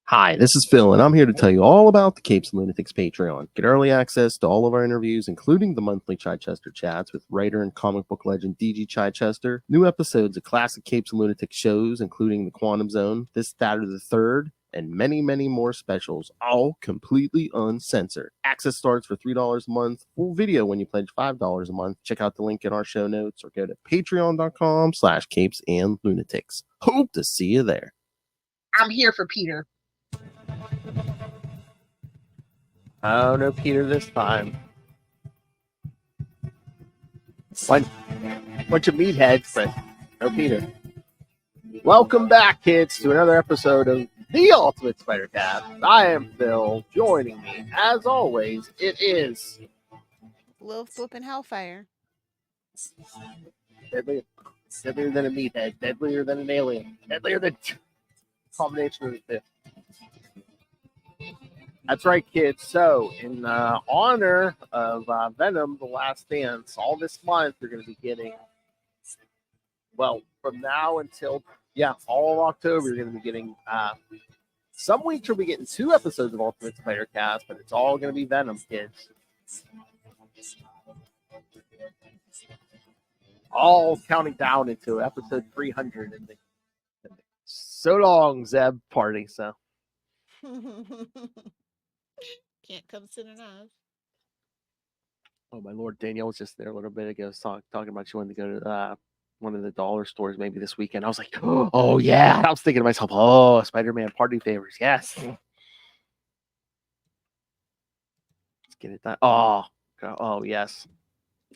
Hi, this is Phil, and I'm here to tell you all about the Capes and Lunatics Patreon. Get early access to all of our interviews, including the monthly Chichester chats with writer and comic book legend DG Chichester, new episodes of classic Capes and Lunatics shows, including The Quantum Zone, This, That, or the Third, and many, many more specials, all completely uncensored. Access starts for $3 a month, full video when you pledge $5 a month. Check out the link in our show notes or go to patreon.com/capesandlunatics. Hope to see you there. I'm here for Peter. Oh, no Peter this time. Bunch of meatheads, but no Peter. Welcome back, kids, to another episode of The Ultimate Spider-Cast. I am Phil. Joining me, as always, it is... Lilith flipping hellfire. Deadlier than a meathead. Deadlier than an alien. Deadlier than... combination of the two. That's right, kids. So, in honor of Venom, The Last Dance, all this month you're going to be getting, well, from now until, all of October, you're going to be getting, some weeks you'll be getting 2 episodes of Ultimate Spider-Cast, but it's all going to be Venom, kids. All counting down into episode 300 in the So Long, Zeb party, so. Can't come soon enough. Oh, my Lord, Danielle was just there a little bit ago talking about she wanted to go to one of the dollar stores maybe this weekend. I was like, oh, yeah. I was thinking to myself, oh, Spider-Man party favors. Yes. Let's get it done. Oh, yes.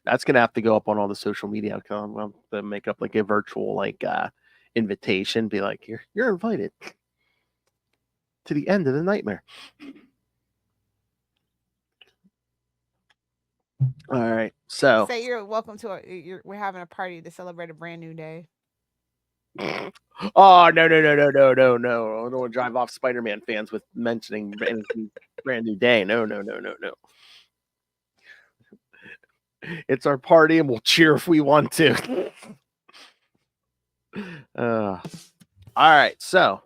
That's going to have to go up on all the social media accounts. We'll have to make up like a virtual invitation. Be like, you're invited to the end of the nightmare. All right, so say you're welcome to we're having a party to celebrate a brand new day. Oh no! I don't want to drive off Spider-Man fans with mentioning brand new day. No. It's our party, and we'll cheer if we want to. All right, so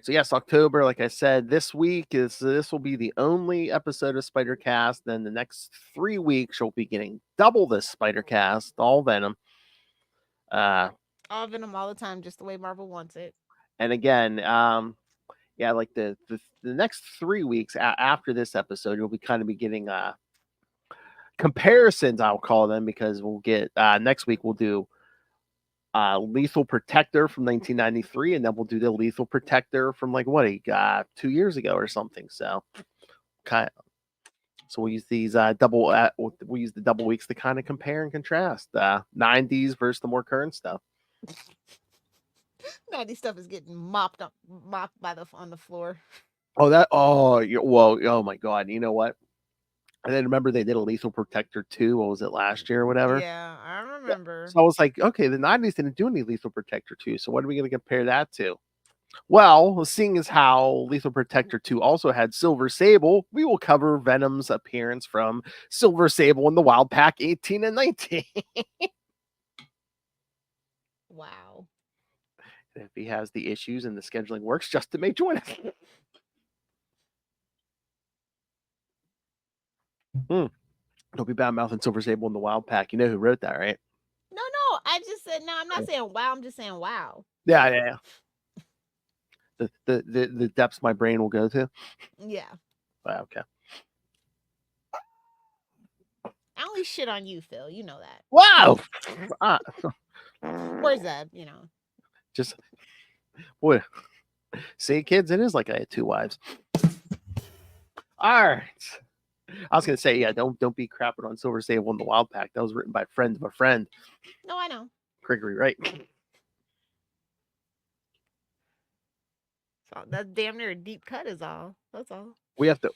yes, October, like I said, this will be the only episode of Spider-Cast. Then the next 3 weeks you'll be getting double this Spider-Cast, all Venom. All Venom all the time, just the way Marvel wants it. And again, like the next 3 weeks after this episode, you'll be kind of be getting comparisons, I'll call them, because we'll get next week we'll do Lethal Protector from 1993, and then we'll do the Lethal Protector from 2 years ago or something. So we'll use these we'll use the double weeks to kind of compare and contrast 90s versus the more current stuff. 90s stuff is getting mopped on the floor. Oh my God, you know what? And then remember they did a Lethal Protector 2. What was it, last year or whatever? Yeah, I remember. So I was like, okay, the 90s didn't do any Lethal Protector 2. So what are we going to compare that to? Well, seeing as how Lethal Protector 2 also had Silver Sable, we will cover Venom's appearance from Silver Sable in the Wild Pack 18 and 19. Wow. And if he has the issues and the scheduling works, Justin may join us. Don't be bad mouthing Silver Sable in the Wild Pack. You know who wrote that, right? No. I just said no. I'm not saying wow. I'm just saying wow. Yeah. The depths my brain will go to. Yeah. Wow, okay. I only shit on you, Phil. You know that. Wow. Where's that? Just boy. See, kids, it is like I had 2 wives. All right. I was gonna say, don't be crapping on Silver Sable in the Wild Pack. That was written by a friend of a friend. No, I know. Gregory, right? So that's damn near a deep cut, is all. That's all. We have to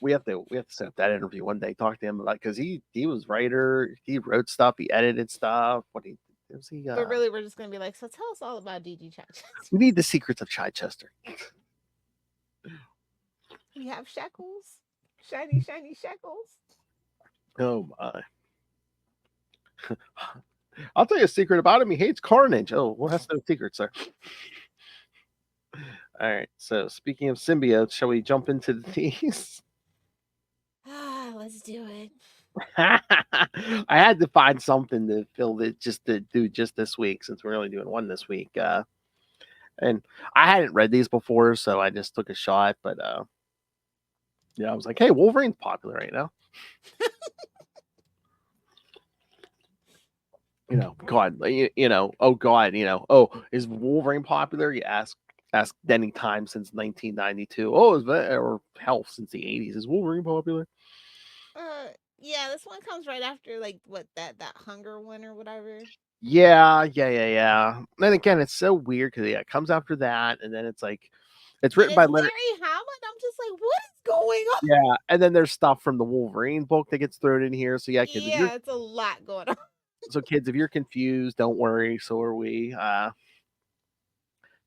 set up that interview one day. Talk to him about, because he was writer, he wrote stuff, he edited stuff. But really, we're just gonna be like, so tell us all about DG Chichester. We need the secrets of Chichester. We have shackles. Shiny shackles. Oh my. I'll tell you a secret about him. He hates Carnage. Oh, well, that's no secret, sir. All right. So speaking of symbiotes, shall we jump into these? Let's do it. I had to find something to fill it just to do just this week since we're only doing one this week. And I hadn't read these before, so I just took a shot. But yeah, I was like, hey, Wolverine's popular right now. God, oh God, is Wolverine popular? You ask any time since 1992. Oh, or hell, since the 80s. Is Wolverine popular? Yeah, this one comes right after like what that Hunger one or whatever. Yeah. And again, it's so weird because it comes after that, and then it's like it's written by Larry Hama. I'm just like, what is going on? Yeah, and then there's stuff from the Wolverine book that gets thrown in here. So yeah, kids, it's a lot going on. So kids, if you're confused, don't worry. So are we.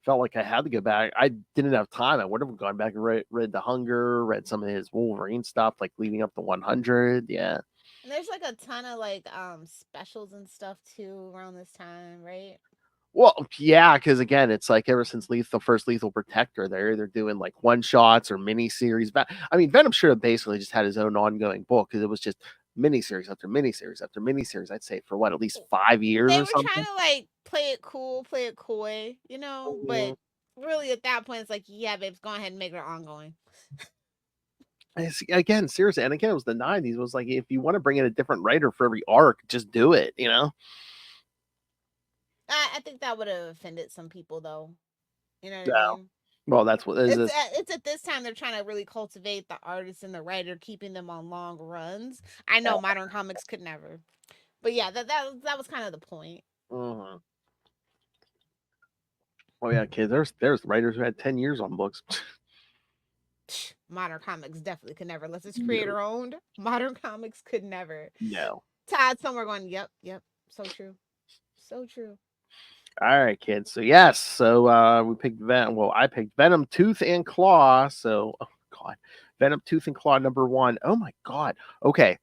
Felt like I had to go back. I didn't have time. I would have gone back and read the Hunger, read some of his Wolverine stuff, like leading up to 100. Yeah. And there's like a ton of like specials and stuff too around this time, right? Well, yeah, because again, it's like ever since the first Lethal Protector, they're either doing like one shots or mini series. I mean, Venom should have basically just had his own ongoing book because it was just miniseries after miniseries after miniseries. I'd say for at least 5 years. They or were something. trying to like play it cool, play it coy, but really at that point, it's like, yeah, babes, go ahead and make it ongoing. Again, seriously, and again, it was the 90s. It was like, if you want to bring in a different writer for every arc, just do it, I think that would have offended some people, though. You know what I mean? Well, that's what it's at this time they're trying to really cultivate the artist and the writer, keeping them on long runs. I know modern comics could never, but yeah, that was kind of the point. Oh yeah, kids. There's writers who had 10 years on books. Modern comics definitely could never, unless it's creator owned. Modern comics could never. No. Todd somewhere going, yep, so true. All right, kids. So yes, so we picked Venom. Well, I picked Venom Tooth and Claw. So Venom Tooth and Claw #1. Oh my God. Okay.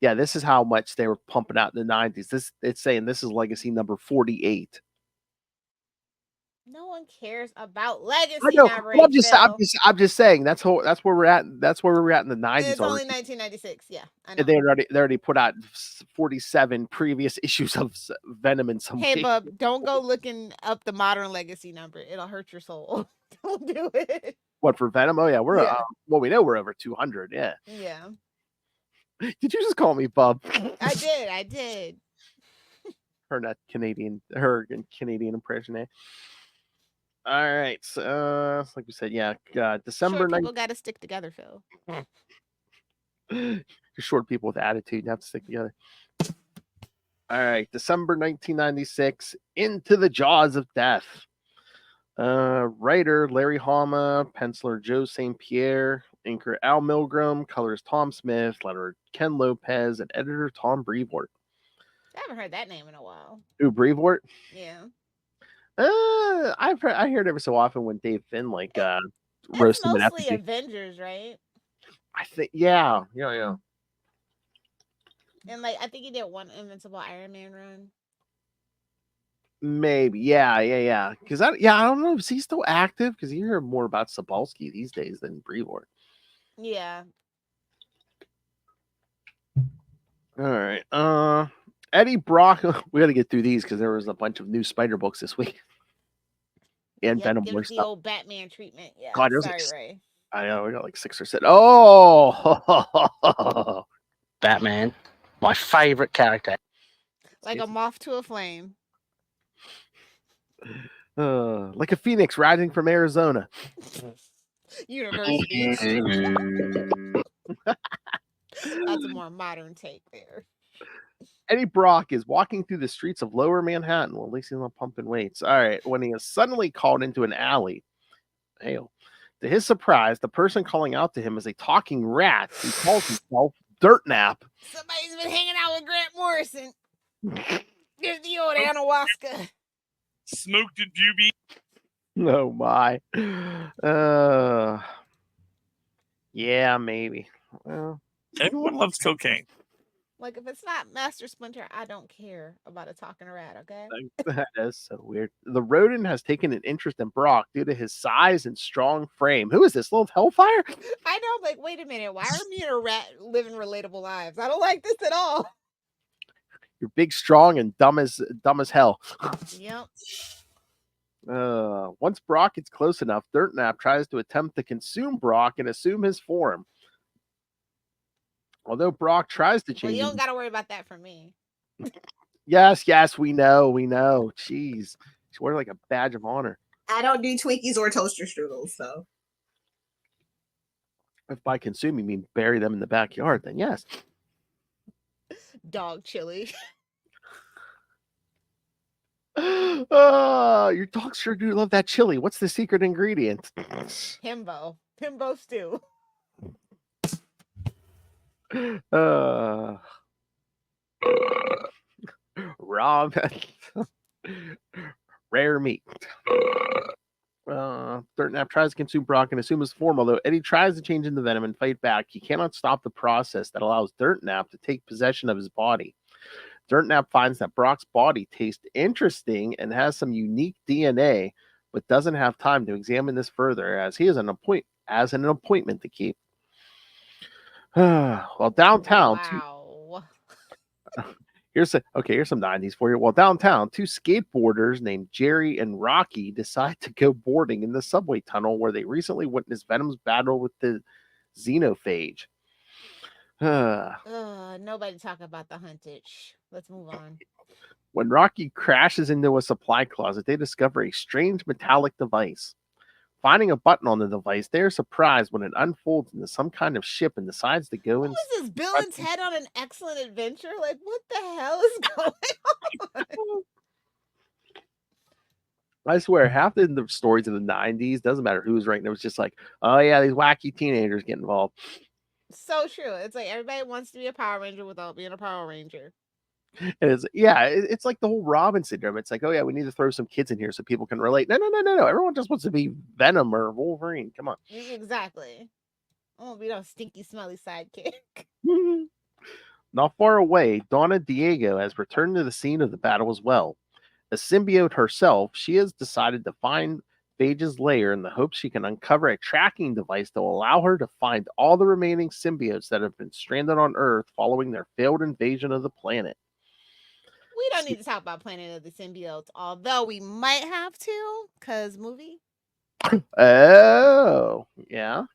Yeah, this is how much they were pumping out in the 90s. It's saying this is legacy number 48. No one cares about legacy. I know. I'm just saying that's where we're at. That's where we're at in the 90s. It's only 1996. Yeah, I know. They already put out 47 previous issues of Venom in some. Hey, bub, don't go looking up the modern legacy number. It'll hurt your soul. Don't do it. What, for Venom? Oh yeah, well, we know we're over 200. Yeah. Yeah. Did you just call me bub? I did. Her Canadian impression. Eh? All right, so like we said, yeah, December. Short people got to stick together, Phil. Short people with attitude have to stick together. All right, December 1996, Into the Jaws of Death. Writer Larry Hama, penciler Joe St. Pierre, inker Al Milgram, colors Tom Smith, letterer Ken Lopez, and editor Tom Brevoort. I haven't heard that name in a while. Ooh, Brevoort? Yeah. I hear it every so often when Dave Finn roast him. Mostly Avengers, right? I think, yeah. And I think he did one Invincible Iron Man run. Maybe, yeah. Because I don't know. Is he still active? Because you hear more about Sapolsky these days than Brevoort. Yeah. All right. Eddie Brock. We got to get through these because there was a bunch of new Spider books this week. And Venom War stuff. The old Batman treatment. Yeah. God, sorry, Ray. I know, we got like 6 or 7. Oh, Batman, my favorite character. Like a moth to a flame. Like a phoenix rising from Arizona. University. That's a more modern take there. Eddie Brock is walking through the streets of Lower Manhattan. Well, at least he's not pumping weights. All right, when he is suddenly called into an alley. Hail. To his surprise, the person calling out to him is a talking rat who calls himself Dirt Nap. Somebody's been hanging out with Grant Morrison. There's the old ayahuasca. Smoked a doobie. Oh my. Yeah, maybe. Well, everyone loves cocaine. Like, if it's not Master Splinter, I don't care about a talking rat, okay? That is so weird. The rodent has taken an interest in Brock due to his size and strong frame. Who is this, Lilith Hellfire? I know, like, wait a minute. Why are me and a rat living relatable lives? I don't like this at all. You're big, strong, and dumb as hell. Yep. Once Brock gets close enough, Dirt Nap tries to attempt to consume Brock and assume his form. Although Brock tries to Well, change you his... don't got to worry about that for me. Yes, we know. Jeez. She wore like a badge of honor. I don't do Twinkies or toaster strudels, so. If by consume you mean bury them in the backyard, then yes. Dog chili. Your dogs sure do love that chili. What's the secret ingredient? Himbo stew. Raw rare meat. Dirt Nap tries to consume Brock and assume his form. Although Eddie tries to change into Venom and fight back, he cannot stop the process that allows Dirt Nap to take possession of his body. Dirt Nap finds that Brock's body tastes interesting and has some unique DNA, but doesn't have time to examine this further as he has an appointment to keep. Well, downtown. Wow. Here's some 90s for you. Well, downtown, two skateboarders named Jerry and Rocky decide to go boarding in the subway tunnel where they recently witnessed Venom's battle with the xenophage. Nobody talk about the huntage. Let's move on. When Rocky crashes into a supply closet, they discover a strange metallic device. Finding a button on the device, they are surprised when it unfolds into some kind of ship and decides to go in. Who is this Bill and Ted on an excellent adventure? Like, what the hell is going on? I swear, half the stories in the 90s, doesn't matter who was writing, it was just like, oh yeah, these wacky teenagers get involved. So true. It's like everybody wants to be a Power Ranger without being a Power Ranger. And it's like the whole Robin syndrome. It's like, oh yeah, we need to throw some kids in here so people can relate. No. Everyone just wants to be Venom or Wolverine. Come on. Exactly. I won't be no stinky, smelly sidekick. Not far away, Donna Diego has returned to the scene of the battle as well. A symbiote herself, she has decided to find Phage's lair in the hopes she can uncover a tracking device that will allow her to find all the remaining symbiotes that have been stranded on Earth following their failed invasion of the planet. We don't need to talk about Planet of the Symbiotes, although we might have to, because movie. Oh, yeah.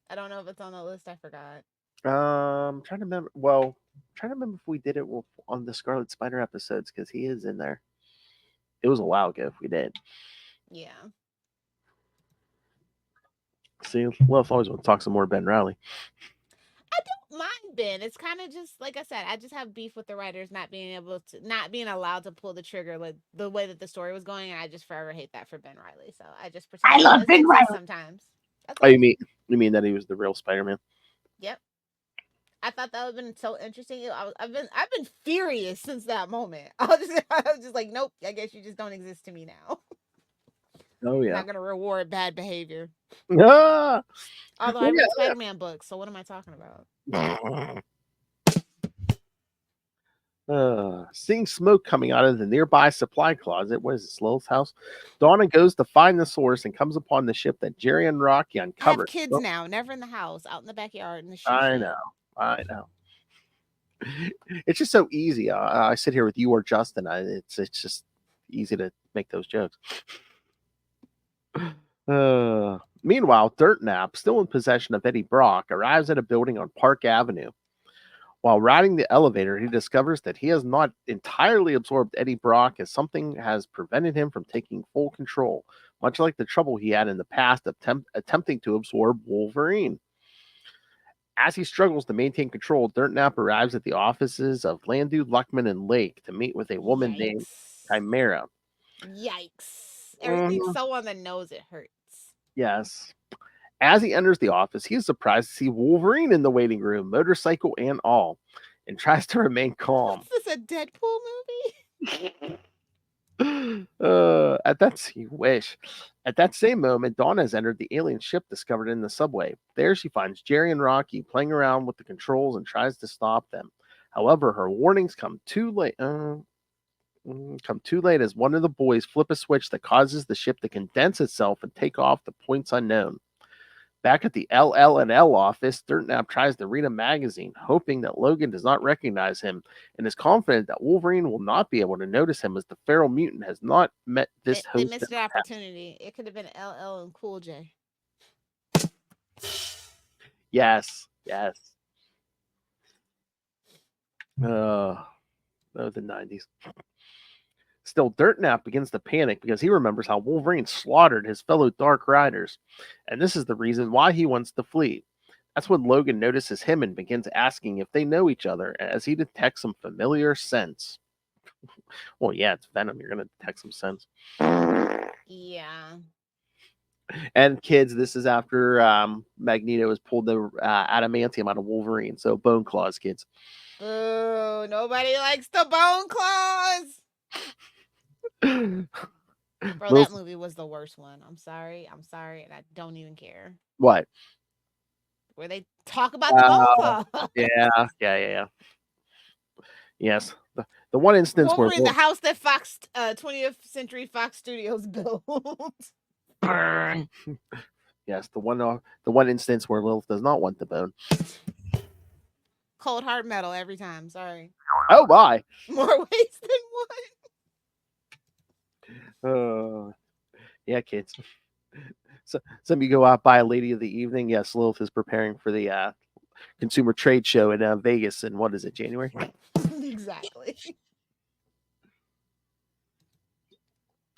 I don't know if it's on the list. I forgot. Trying to remember. Well, trying to remember if we did it on the Scarlet Spider episodes because he is in there. It was a while ago if we did. Yeah. See, Lilith always want to talk some more Ben Riley. I don't mind Ben. It's kind of just like I said. I just have beef with the writers not being allowed to pull the trigger like the way that the story was going, and I just forever hate that for Ben Riley. So I just pretend I love Ben Riley sometimes. Oh, you mean that he was the real Spider-Man? Yep. I thought that would have been so interesting. I've been furious since that moment. I was just like, nope. I guess you just don't exist to me now. Oh yeah. I'm not gonna reward bad behavior. Ah! Although I read Spider-Man books, so what am I talking about? Seeing smoke coming out of the nearby supply closet, what is this, Lilith's house? Donna goes to find the source and comes upon the ship that Jerry and Rocky uncovered. I have kids now, never in the house, out in the backyard in the I know. It's just so easy. I sit here with you or Justin. It's just easy to make those jokes. Meanwhile, Dirt Nap, still in possession of Eddie Brock, arrives at a building on Park Avenue. While riding the elevator, he discovers that he has not entirely absorbed Eddie Brock as something has prevented him from taking full control, much like the trouble he had in the past attempting to absorb Wolverine. As he struggles to maintain control, Dirt Nap arrives at the offices of Landu, Luckman, and Lake to meet with a woman named Chimera. Yikes. Everything's so on the nose it hurts. Yes. As he enters the office, he is surprised to see Wolverine in the waiting room, motorcycle and all, and tries to remain calm. Is this a Deadpool movie? That's you wish. At that same moment, Dawn has entered the alien ship discovered in the subway. There she finds Jerry and Rocky playing around with the controls and tries to stop them. However, her warnings come too late. Come too late as one of the boys flip a switch that causes the ship to condense itself and take off to points unknown. Back at the LL&L office, Dirt Nap tries to read a magazine, hoping that Logan does not recognize him, and is confident that Wolverine will not be able to notice him as the feral mutant has not met this They host. missed an opportunity. It could have been LL and Cool J. Yes. The 90s. Still, Dirt Nap begins to panic because he remembers how Wolverine slaughtered his fellow Dark Riders, and this is the reason why he wants to flee. That's when Logan notices him and begins asking if they know each other as he detects some familiar scents. Well, yeah, it's Venom. You're going to detect some scents. Yeah. And kids, this is after Magneto has pulled the adamantium out of Wolverine. So bone claws, kids. Boo! Nobody likes the bone claws. Bro, that movie was the worst one. I'm sorry, and I don't even care. What? Where they talk about the bone claw. Yeah. Yes. The one instance Wolverine, where the house that 20th Century Fox Studios built. Burn. Yes, the one instance where Lilith does not want the bone. Cold hard metal every time. Sorry. Oh my! More ways than one. Yeah, kids. So some of you go out buy a Lady of the Evening. Yes, Lilith is preparing for the consumer trade show in Vegas in what is it, January? Exactly.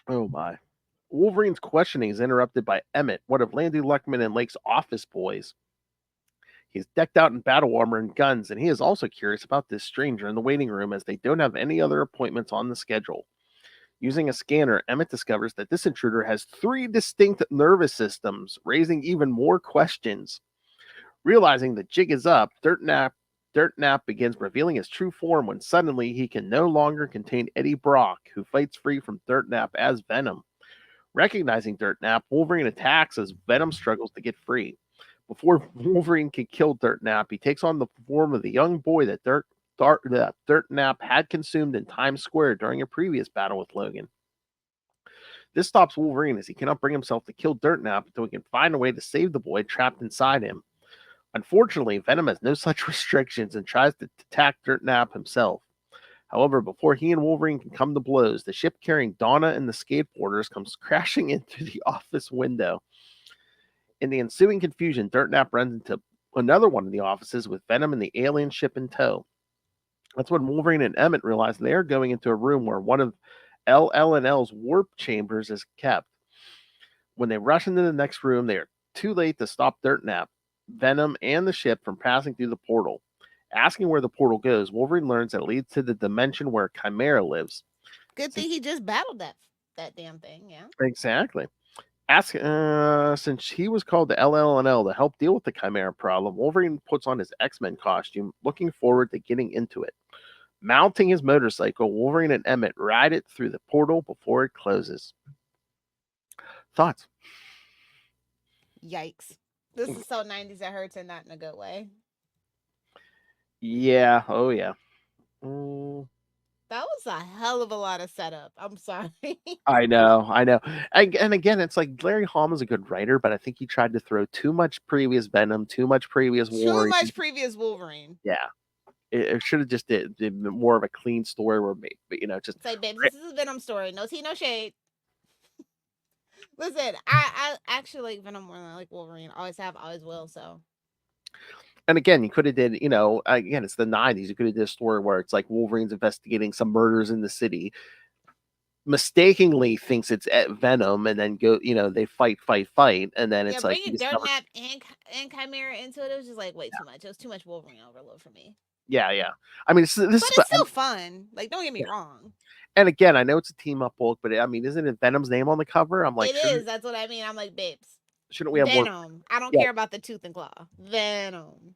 Oh my. Wolverine's questioning is interrupted by Emmett, one of Landy Luckman and Lake's office boys. He's decked out in battle armor and guns, and he is also curious about this stranger in the waiting room as they don't have any other appointments on the schedule. Using a scanner, Emmett discovers that this intruder has 3 distinct nervous systems, raising even more questions. Realizing the jig is up, Dirt Nap begins revealing his true form when suddenly he can no longer contain Eddie Brock, who fights free from Dirt Nap as Venom. Recognizing Dirt Nap, Wolverine attacks as Venom struggles to get free. Before Wolverine can kill Dirt Nap, he takes on the form of the young boy that Dirt Nap had consumed in Times Square during a previous battle with Logan. This stops Wolverine as he cannot bring himself to kill Dirt Nap until he can find a way to save the boy trapped inside him. Unfortunately, Venom has no such restrictions and tries to attack Dirt Nap himself. However, before he and Wolverine can come to blows, the ship carrying Donna and the skateboarders comes crashing in through the office window. In the ensuing confusion, Dirt Nap runs into another one of the offices with Venom and the alien ship in tow. That's when Wolverine and Emmett realize they are going into a room where one of LL&L's warp chambers is kept. When they rush into the next room, they are too late to stop Dirt Nap, Venom, and the ship from passing through the portal. Asking where the portal goes, Wolverine learns that it leads to the dimension where Chimera lives. Good thing he just battled that damn thing, yeah. Exactly. Since he was called to LL&L to help deal with the Chimera problem, Wolverine puts on his X-Men costume, looking forward to getting into it. Mounting his motorcycle, Wolverine and Emmett ride it through the portal before it closes. Thoughts? Yikes. This is so 90s it hurts and not in a good way. Yeah. Oh, yeah. That was a hell of a lot of setup. I'm sorry. I know. And again, it's like Larry Hama is a good writer, but I think he tried to throw too much previous Venom, too much previous Wolverine. Too much previous Wolverine. Yeah. It should have just did more of a clean story where, just... It's like, babe, this is a Venom story. No tea, no shade. Listen, I actually like Venom more than I like Wolverine. Always have, always will, so... And again, you could have did, again, it's the 90s. You could have did a story where it's like Wolverine's investigating some murders in the city, mistakenly thinks it's Venom, and then they fight, and then it's like bringing Dirt Nap and Chimera into it, it was just like way too much. It was too much Wolverine overload for me. Yeah. I mean, but it's still fun. Like, don't get me wrong. And again, I know it's a team up book, but I mean, isn't it Venom's name on the cover? I'm like, it is. That's what I mean. I'm like, babes. Shouldn't we have Venom? more? I don't care about the tooth and claw. Venom.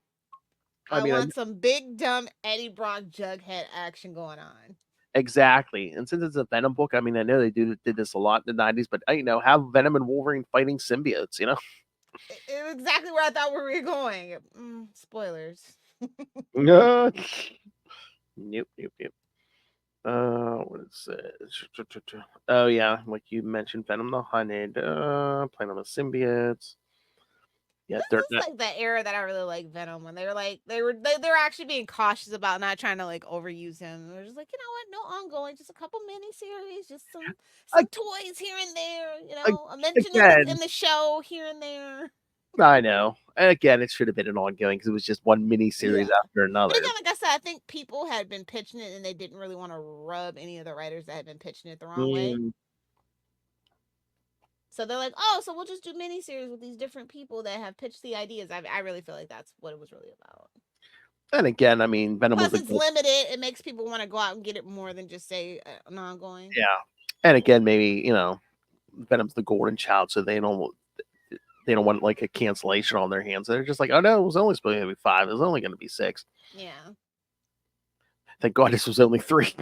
I want some big dumb Eddie Brock Jughead action going on. Exactly. And since it's a Venom book, I mean, I know they did this a lot in the 90s, but have Venom and Wolverine fighting symbiotes, It was exactly where I thought we were going. Spoilers. No. Nope. What is it? Oh yeah, like you mentioned, Venom the Hunted, playing on the symbiotes. Yeah, This Dirt is Nap. like that era that I really like Venom when they were actually being cautious about not trying to like overuse him. They're just like, you know what, no ongoing, just a couple miniseries, just some toys here and there, a mention in the show here and there. I know. And again, it should have been an ongoing because it was just one miniseries after another. But again, like I said, I think people had been pitching it and they didn't really want to rub any of the writers that had been pitching it the wrong way. So they're like, oh, so we'll just do miniseries with these different people that have pitched the ideas. I really feel like that's what it was really about. And again, I mean, Venom Plus, it's limited. It makes people want to go out and get it more than just say an ongoing. Yeah. And again, maybe, Venom's the golden child, so they don't want like a cancellation on their hands. They're just like, oh no, it was only supposed to be 5. It was only going to be 6. Yeah. Thank God this was only 3.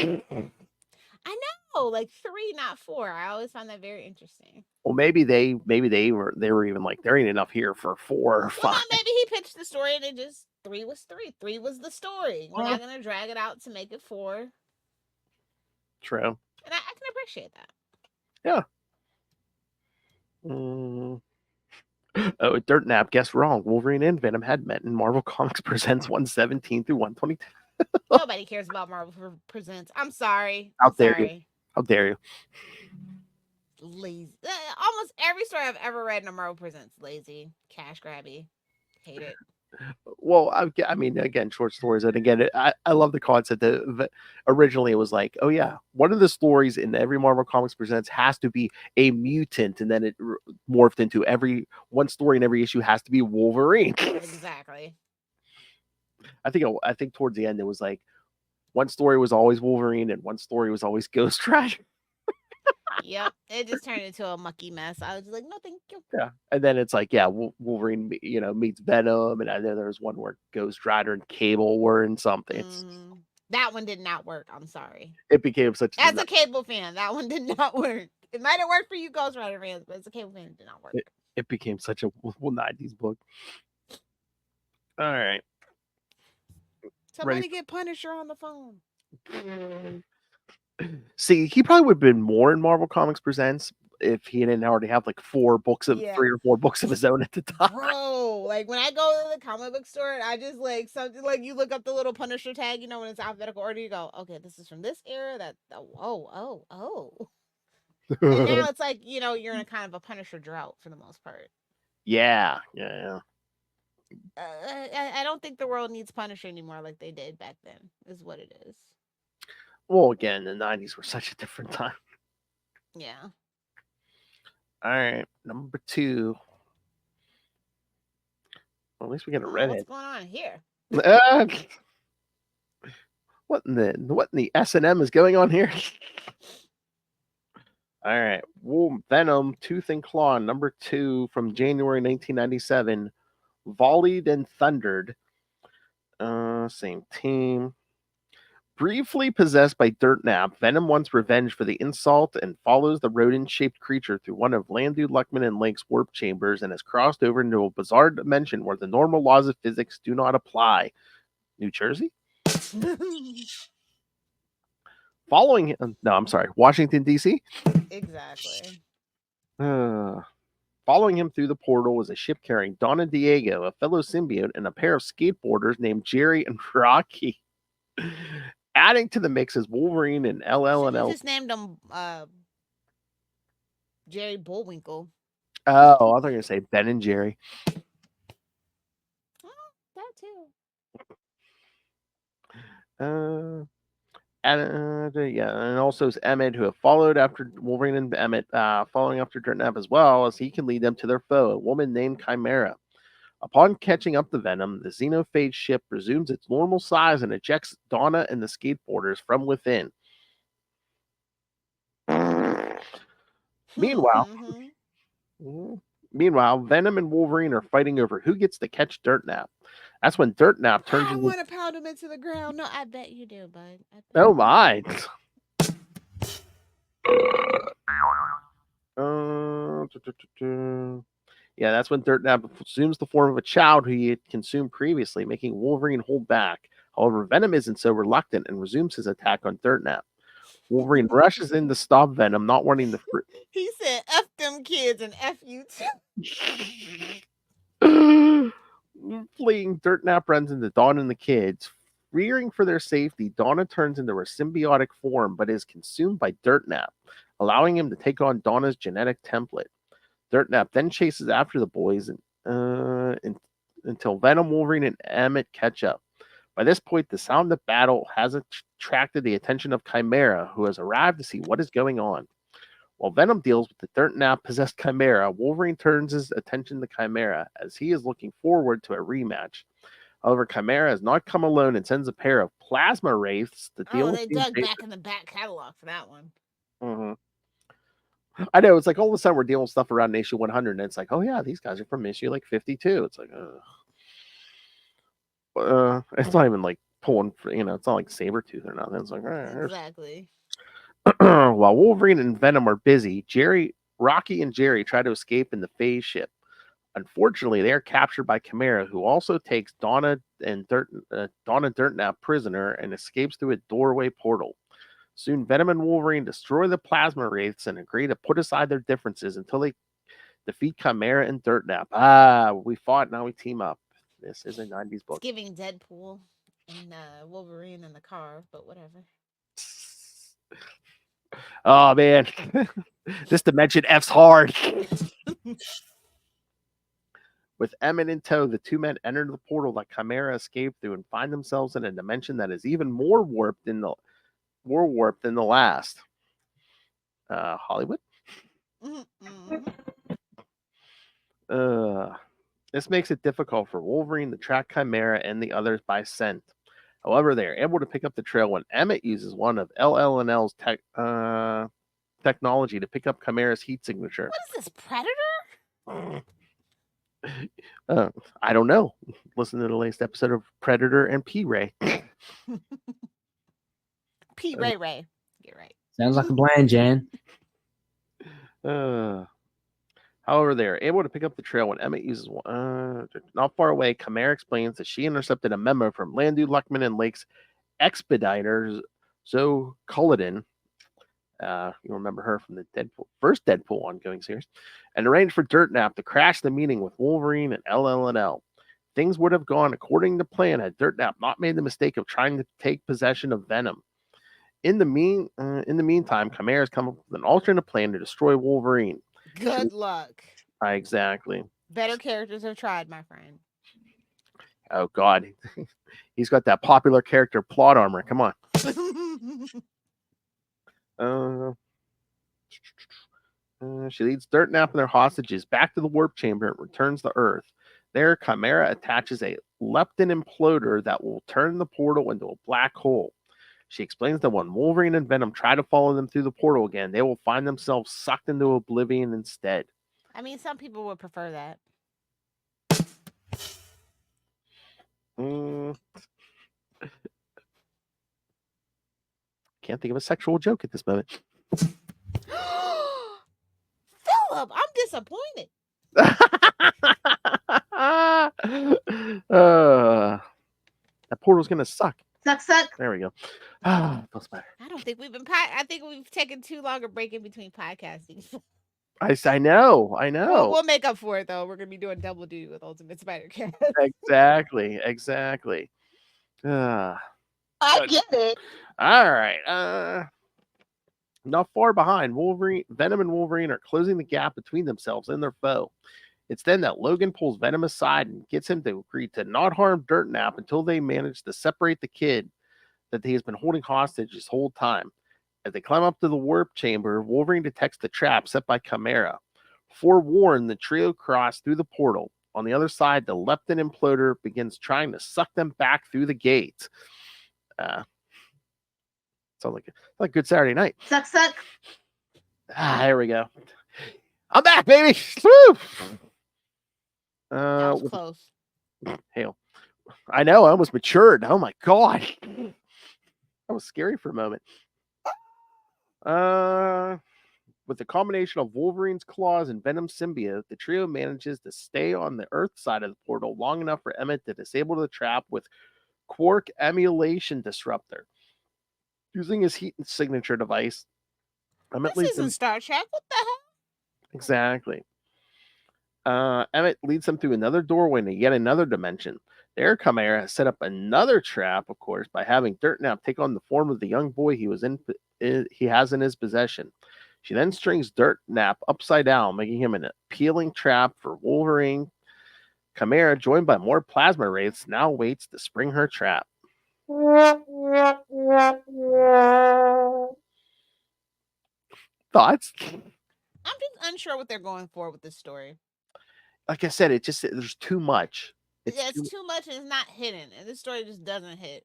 I know, like 3, not 4. I always found that very interesting. Well, maybe they were even like, there ain't enough here for 4 or 5. Well, maybe he pitched the story and it just 3 was 3. 3 was the story. We're not gonna drag it out to make it 4. True. And I can appreciate that. Yeah. Oh, Dirt Nap, guess wrong. Wolverine and Venom had met in Marvel Comics Presents 117 through 122. Nobody cares about Marvel Presents. I'm sorry. How dare you? Lazy. Almost every story I've ever read in a Marvel Presents, lazy, cash grabby, hate it. Well, I mean, again, short stories, and again, I love the concept that originally it was like, oh yeah, one of the stories in every Marvel Comics Presents has to be a mutant, and then it morphed into one story in every issue has to be Wolverine. Exactly. I think towards the end it was like one story was always Wolverine and one story was always Ghost Rider. Yep, it just turned into a mucky mess. I was like, no, thank you. Yeah, and then it's like, Wolverine, meets Venom, and I know there was one where Ghost Rider and Cable were in something. That one did not work. I'm sorry. It became such as a Cable fan, that one did not work. It might have worked for you Ghost Rider fans, but as a Cable fan, it did not work. It became such a 90s book. All right. Somebody get Punisher on the phone. See, he probably would have been more in Marvel Comics Presents if he didn't already have like 3 or 4 books of his own at the time. Bro, like when I go to the comic book store and I just like something like you look up the little Punisher tag, when it's alphabetical order, you go, okay, this is from this era. Oh. And now it's like, you're in a kind of a Punisher drought for the most part. Yeah. I don't think the world needs Punisher anymore like they did back then, is what it is. Well, again, the 90s were such a different time. Yeah. All right, number 2. Well, at least we got a redhead. What's going on here? What in the S&M is going on here? All right, Venom, Tooth and Claw, number 2 from January 1997. Volleyed and thundered. Same team. Briefly possessed by Dirt Nap, Venom wants revenge for the insult and follows the rodent-shaped creature through one of Landu, Luckman, and Lake's warp chambers and has crossed over into a bizarre dimension where the normal laws of physics do not apply. New Jersey? Washington, D.C.? Exactly. Following him through the portal was a ship carrying Donna Diego, a fellow symbiote, and a pair of skateboarders named Jerry and Rocky. Adding to the mix is Wolverine and LL and L. Just named him Jerry Bullwinkle. Oh, I thought you were going to say Ben and Jerry. Oh, that too. And also Emmett, who have followed after Wolverine and Emmett, following after Dirt Nap as well, as he can lead them to their foe, a woman named Chimera. Upon catching up to Venom, the Xenophage ship resumes its normal size and ejects Donna and the skateboarders from within. Meanwhile, Venom and Wolverine are fighting over who gets to catch Dirt Nap. That's when Dirt Nap turns. I want to pound him into the ground. No, I bet you do, bud. Oh my! Yeah, that's when Dirt Nap assumes the form of a child who he had consumed previously, making Wolverine hold back. However, Venom isn't so reluctant and resumes his attack on Dirt Nap. Wolverine rushes in to stop Venom, not wanting to. He said, F them kids and F you Fleeing, Dirt Nap runs into Dawn and the kids. Fearing for their safety, Donna turns into her symbiotic form but is consumed by Dirt Nap, allowing him to take on Donna's genetic template. Dirt Nap then chases after the boys until Venom, Wolverine, and Emmett catch up. By this point, the sound of battle has attracted the attention of Chimera, who has arrived to see what is going on. While Venom deals with the Dirt Nap possessed Chimera, Wolverine turns his attention to Chimera as he is looking forward to a rematch. However, Chimera has not come alone and sends a pair of plasma wraiths to deal with they dug back in the back catalog for that one. Mm-hmm. I know, it's like all of a sudden we're dealing with stuff around issue 100, and it's like, oh yeah, these guys are from issue like 52. It's like, it's not even like pulling, it's not like Sabretooth or nothing. It's like, exactly. While Wolverine and Venom are busy, Rocky and Jerry try to escape in the phase ship. Unfortunately, they are captured by Chimera, who also takes Donna and Dirt Nap prisoner and escapes through a doorway portal. Soon, Venom and Wolverine destroy the plasma wraiths and agree to put aside their differences until they defeat Chimera and Dirt Nap. We fought, now we team up. This is a 90s book. It's giving Deadpool and Wolverine in the car, but whatever. Oh, man. This dimension F's hard. With Emmett in tow, the two men enter the portal that Chimera escaped through and find themselves in a dimension that is even more warped than the last. Hollywood? This makes it difficult for Wolverine to track Chimera and the others by scent. However, they are able to pick up the trail when Emmett uses one of LL&L's technology to pick up Chimera's heat signature. What is this, Predator? I don't know. Listen to the latest episode of Predator and P-Ray. P-Ray. You're right. Sounds like a plan, Jan. However, they are able to pick up the trail when Emmett uses one. Not far away, Chimera explains that she intercepted a memo from Landu, Luckman, and Lake's expediter, Zoe Culloden. You remember her from the first Deadpool ongoing series, and arranged for Dirt Nap to crash the meeting with Wolverine and LL&L. Things would have gone according to plan had Dirt Nap not made the mistake of trying to take possession of Venom. In the meantime, Chimera has come up with an alternate plan to destroy Wolverine. Good luck. Exactly. Better characters have tried, my friend. Oh God, he's got that popular character plot armor. Come on. She leads Dirt Nap and their hostages back to the warp chamber and returns to Earth. There, Chimera attaches a leptin imploder that will turn the portal into a black hole. She explains that when Wolverine and Venom try to follow them through the portal again, they will find themselves sucked into oblivion instead. I mean, some people would prefer that. Can't think of a sexual joke at this moment. Philip, I'm disappointed. That portal's gonna suck. Suck. There we go. Feels better. I don't think I think we've taken too long a break in between podcasting. I know. We'll make up for it though. We're gonna be doing double duty with Ultimate Spider-Cat. Exactly. I get it. All right. Not far behind, Venom and Wolverine are closing the gap between themselves and their foe. It's then that Logan pulls Venom aside and gets him to agree to not harm Dirt Nap until they manage to separate the kid that he has been holding hostage this whole time. As they climb up to the warp chamber, Wolverine detects the trap set by Chimera. Forewarned, the trio cross through the portal. On the other side, the leptin imploder begins trying to suck them back through the gate. Sounds like a good Saturday night. Suck. There we go. I'm back, baby. Woo! That was close. Hell, I know. I almost matured. Oh my God, that was scary for a moment. With the combination of Wolverine's claws and Venom symbiote, the trio manages to stay on the Earth side of the portal long enough for Emmett to disable the trap with Quark Emulation Disruptor. Using his heat signature device, Emmett This leads isn't him Star Trek. What the hell? exactly. Emmett leads them through another doorway into yet another dimension. There, Chimera has set up another trap, of course, by having Dirt Nap take on the form of the young boy he has in his possession. She then strings Dirt Nap upside down, making him an appealing trap for Wolverine. Chimera, joined by more plasma wraiths, now waits to spring her trap. Thoughts? I'm just unsure what they're going for with this story. Like I said, there's too much. It's too much and it's not hidden. And this story just doesn't hit.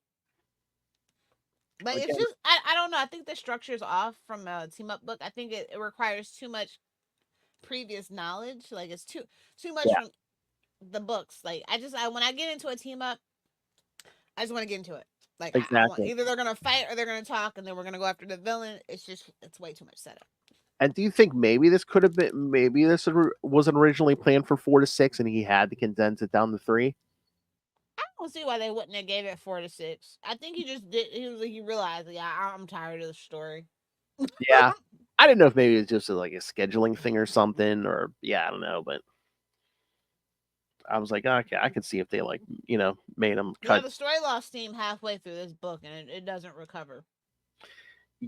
Like, Again, it's just, I don't know. I think the structure's off from a team up book. I think it requires too much previous knowledge. Like, it's too much Yeah. from the books. Like, when I get into a team up, I just want to get into it. Like, Exactly. either they're gonna fight or they're gonna talk, and then we're gonna go after the villain. It's way too much setup. And do you think maybe this wasn't originally planned for 4 to 6, and he had to condense it down to 3? I don't see why they wouldn't have gave it 4 to 6. I think he just did. He realized, yeah, I'm tired of the story. Yeah, I didn't know if maybe it's just like a scheduling thing or something, or I don't know, but I was like, okay, I could see if they made him Yeah, cut. the story lost steam halfway through this book, and it doesn't recover.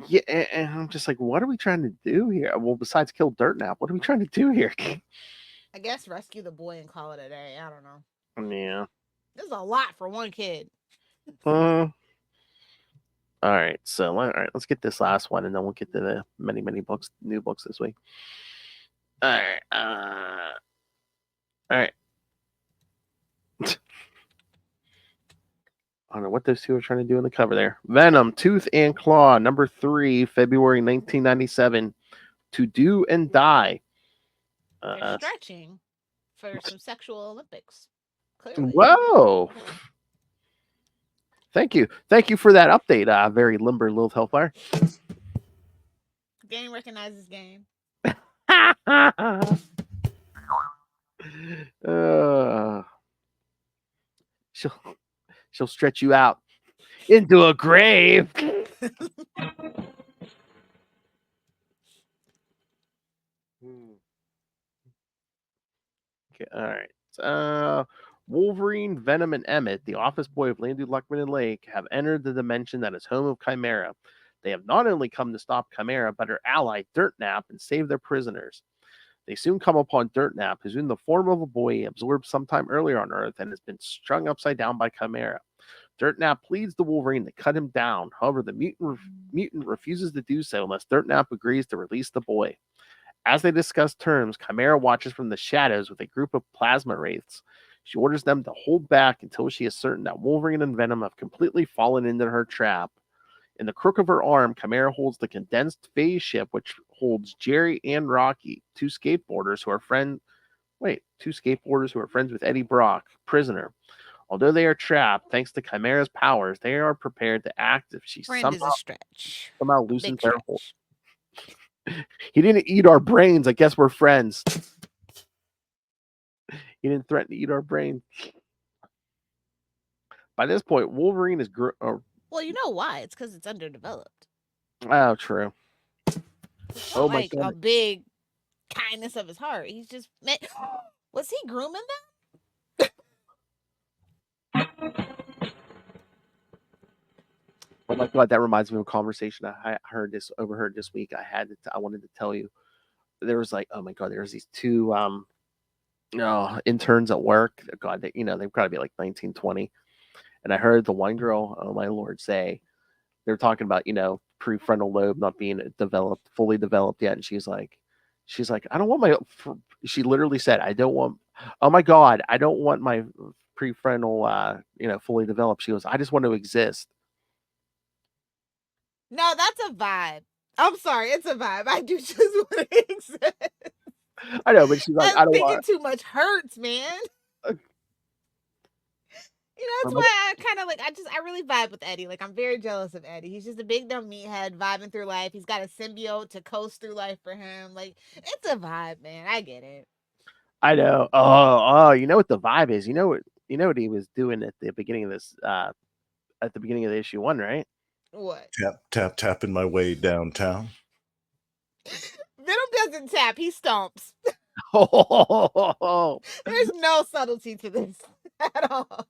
Yeah, and I'm just like, what are we trying to do here? Well, besides kill Dirt Nap, what are we trying to do here? I guess rescue the boy and call it a day. I don't know. Yeah. This is a lot for one kid. All right, so let's get this last one, and then we'll get to the many new books this week. All right, all right. I don't know what those two are trying to do in the cover there. Venom, Tooth and Claw, number 3, February 1997. To Do and Die. They're stretching for some sexual Olympics. Clearly. Whoa! Thank you for that update. Very limber Lilith Hellfire. Game recognizes game. She'll stretch you out into a grave. Okay, all right. Wolverine, Venom, and Emmett, the office boy of Landu, Luckman, and Lake, have entered the dimension that is home of Chimera. They have not only come to stop Chimera, but her ally, Dirt Nap, and save their prisoners. They soon come upon Dirt Nap, who's in the form of a boy absorbed sometime earlier on Earth and has been strung upside down by Chimera. Dirt Nap pleads to Wolverine to cut him down. However, the mutant refuses to do so unless Dirt Nap agrees to release the boy. As they discuss terms, Chimera watches from the shadows with a group of plasma wraiths. She orders them to hold back until she is certain that Wolverine and Venom have completely fallen into her trap. In the crook of her arm, Chimera holds the condensed phase ship, which holds Jerry and Rocky, two skateboarders who are friends with Eddie Brock, prisoner. Although they are trapped, thanks to Chimera's powers, they are prepared to act if she somehow loosens their hold. He didn't eat our brains. I guess we're friends. He didn't threaten to eat our brains. By this point, Wolverine is... well, you know why? It's because it's underdeveloped. Oh, true. Oh my God. A big kindness of his heart. He's just... Was he grooming them? Oh my God, that reminds me of a conversation I overheard this week. I wanted to tell you. There was like, oh my God, there's these two interns at work. God, they've got to be like 19, 20. And I heard the one girl, oh my Lord, say they're talking about, prefrontal lobe not being fully developed yet. And she's like, I don't want she literally said, oh my God, I don't want my prefrontal, fully developed. She goes, I just want to exist. No, that's a vibe. I'm sorry, it's a vibe. I do just want to exist. I know, but she's like, I don't want. Thinking too much hurts, man. That's why I kind of I really vibe with Eddie. Like, I'm very jealous of Eddie. He's just a big dumb meathead vibing through life. He's got a symbiote to coast through life for him. Like, it's a vibe, man. I get it. I know. Oh, you know what the vibe is? You know what he was doing at the beginning of this at the beginning of the issue 1, right? What? Tapping my way downtown. Venom doesn't tap, he stomps. Oh, There's no subtlety to this at all.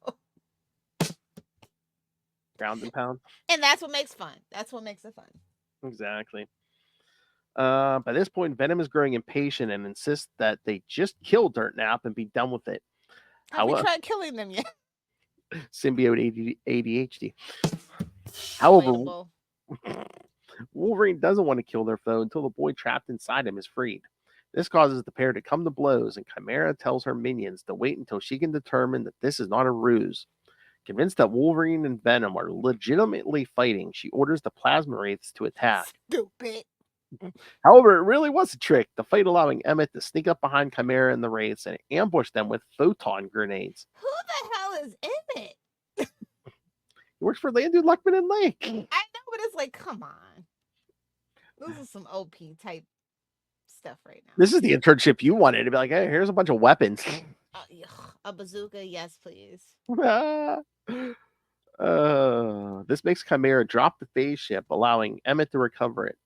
ground and pound. And that's what makes fun. That's what makes it fun. Exactly. By this point, Venom is growing impatient and insists that they just kill Dirt Nap and be done with it. Have we tried killing them yet? Symbiote ADHD. However, Relatable. Wolverine doesn't want to kill their foe until the boy trapped inside him is freed. This causes the pair to come to blows, and Chimera tells her minions to wait until she can determine that this is not a ruse. Convinced that Wolverine and Venom are legitimately fighting, she orders the Plasma Wraiths to attack. Stupid. However, it really was a trick, the fight allowing Emmett to sneak up behind Chimera and the Wraiths and ambush them with photon grenades. Who the hell is Emmett? He works for Landon Luckman and Lake. I know, but it's like, come on. This is some OP type stuff right now. This is the internship you wanted to be like, hey, here's a bunch of weapons. A bazooka, yes, please. This makes Chimera drop the phase ship, allowing Emmett to recover it.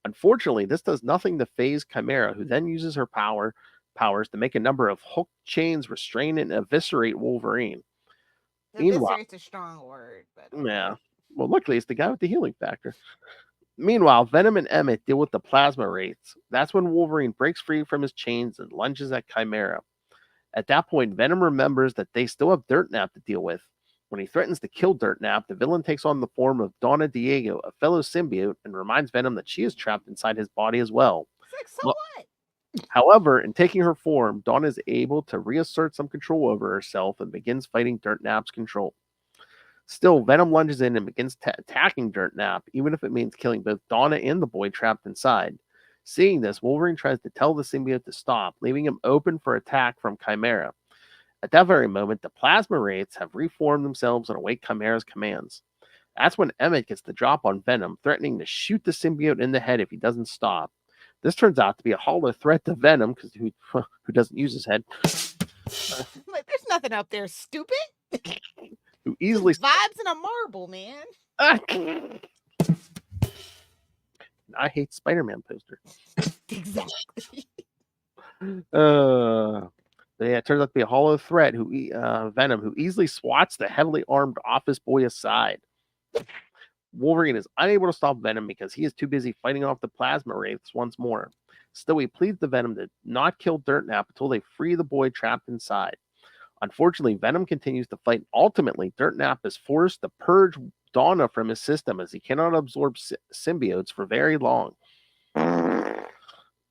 Unfortunately, this does nothing to phase Chimera, who then uses her powers to make a number of hook chains restrain and eviscerate Wolverine. Eviscerate's a strong word, but okay. Yeah. Well, luckily, it's the guy with the healing factor. Meanwhile, Venom and Emmett deal with the Plasma Wraiths. That's when Wolverine breaks free from his chains and lunges at Chimera. At that point, Venom remembers that they still have Dirt Nap to deal with. When he threatens to kill Dirt Nap, the villain takes on the form of Donna Diego, a fellow symbiote, and reminds Venom that she is trapped inside his body as well. It's like, so what? However, in taking her form, Dawn is able to reassert some control over herself and begins fighting Dirt Nap's control. Still, Venom lunges in and begins attacking Dirt Nap, even if it means killing both Donna and the boy trapped inside. Seeing this, Wolverine tries to tell the symbiote to stop, leaving him open for attack from Chimera. At that very moment, the Plasma Wraiths have reformed themselves and await Chimera's commands. That's when Emmett gets the drop on Venom, threatening to shoot the symbiote in the head if he doesn't stop. This turns out to be a hollow threat to Venom, because who doesn't use his head? Like, there's nothing up there, stupid. Who easily vibes in a marble, man. I hate Spider-Man poster. Exactly. Yeah, it turns out to be a hollow threat Venom, who easily swats the heavily armed office boy aside. Wolverine is unable to stop Venom because he is too busy fighting off the Plasma Wraiths once more. Still, he pleads to Venom to not kill Dirt Nap until they free the boy trapped inside. Unfortunately, Venom continues to fight. Ultimately, Dirt Nap is forced to purge Donna from his system as he cannot absorb symbiotes for very long.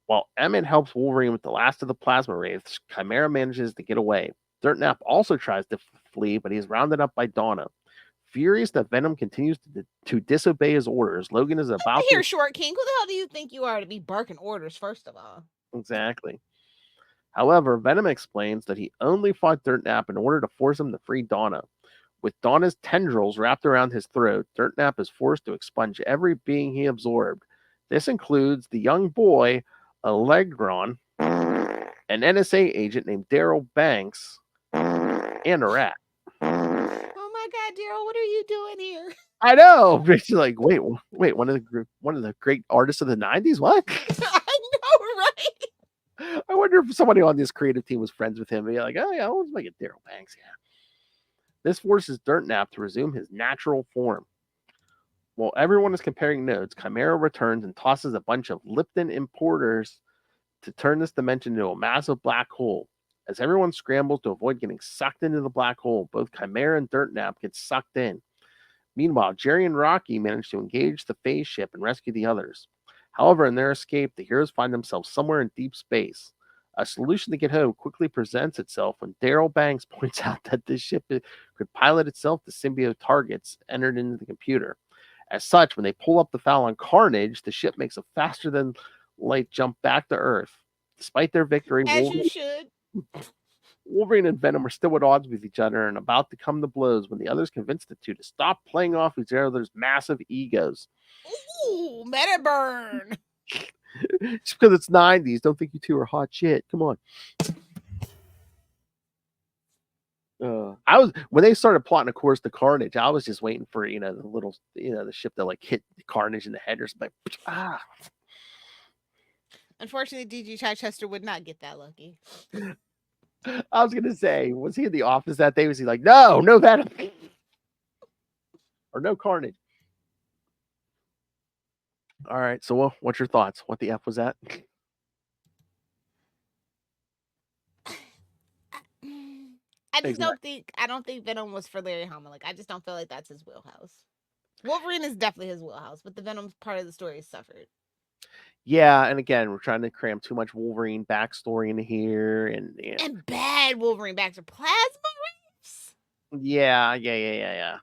While Emmett helps Wolverine with the last of the Plasma Wraiths, Chimera manages to get away. Dirt Nap also tries to flee, but he is rounded up by Donna. Furious that Venom continues to disobey his orders, Logan is about Here, Short King, who the hell do you think you are to be barking orders, first of all? Exactly. However, Venom explains that he only fought Dirt Nap in order to force him to free Donna. With Donna's tendrils wrapped around his throat, Dirt Nap is forced to expunge every being he absorbed. This includes the young boy, Allegron, an NSA agent named Daryl Banks, and a rat. Oh my God, Daryl, what are you doing here? I know. She's like, wait, one of the great artists of the '90s. What? I know, right? I wonder if somebody on this creative team was friends with him. And be like, oh yeah, let's make it Daryl Banks. Yeah. This forces Dirt Nap to resume his natural form. While everyone is comparing notes, Chimera returns and tosses a bunch of Lipton importers to turn this dimension into a massive black hole. As everyone scrambles to avoid getting sucked into the black hole, both Chimera and Dirt Nap get sucked in. Meanwhile, Jerry and Rocky manage to engage the phase ship and rescue the others. However, in their escape, the heroes find themselves somewhere in deep space. A solution to get home quickly presents itself when Daryl Banks points out that this ship could pilot itself to symbiote targets entered into the computer. As such, when they pull up the foul on Carnage, the ship makes a faster than light jump back to Earth. Despite their victory, As you should. Wolverine and Venom are still at odds with each other and about to come to blows when the others convince the two to stop playing off each other's massive egos. Ooh, meta burn. Just because it's 90s, don't think you two are hot shit. Come on. I was when they started plotting a course to Carnage. I was just waiting for the little the ship that like hit Carnage in the head or something. Unfortunately, DG Chichester would not get that lucky. I was gonna say, was he in the office that day? Was he like, no Venom or no Carnage? All right. So, what's your thoughts? What the F was that? I don't think Venom was for Larry Hama. Like, I just don't feel like that's his wheelhouse. Wolverine is definitely his wheelhouse, but the Venom part of the story is suffered. Yeah, and again, we're trying to cram too much Wolverine backstory into here, and bad Wolverine backstory. Plasma Reefs. Yeah.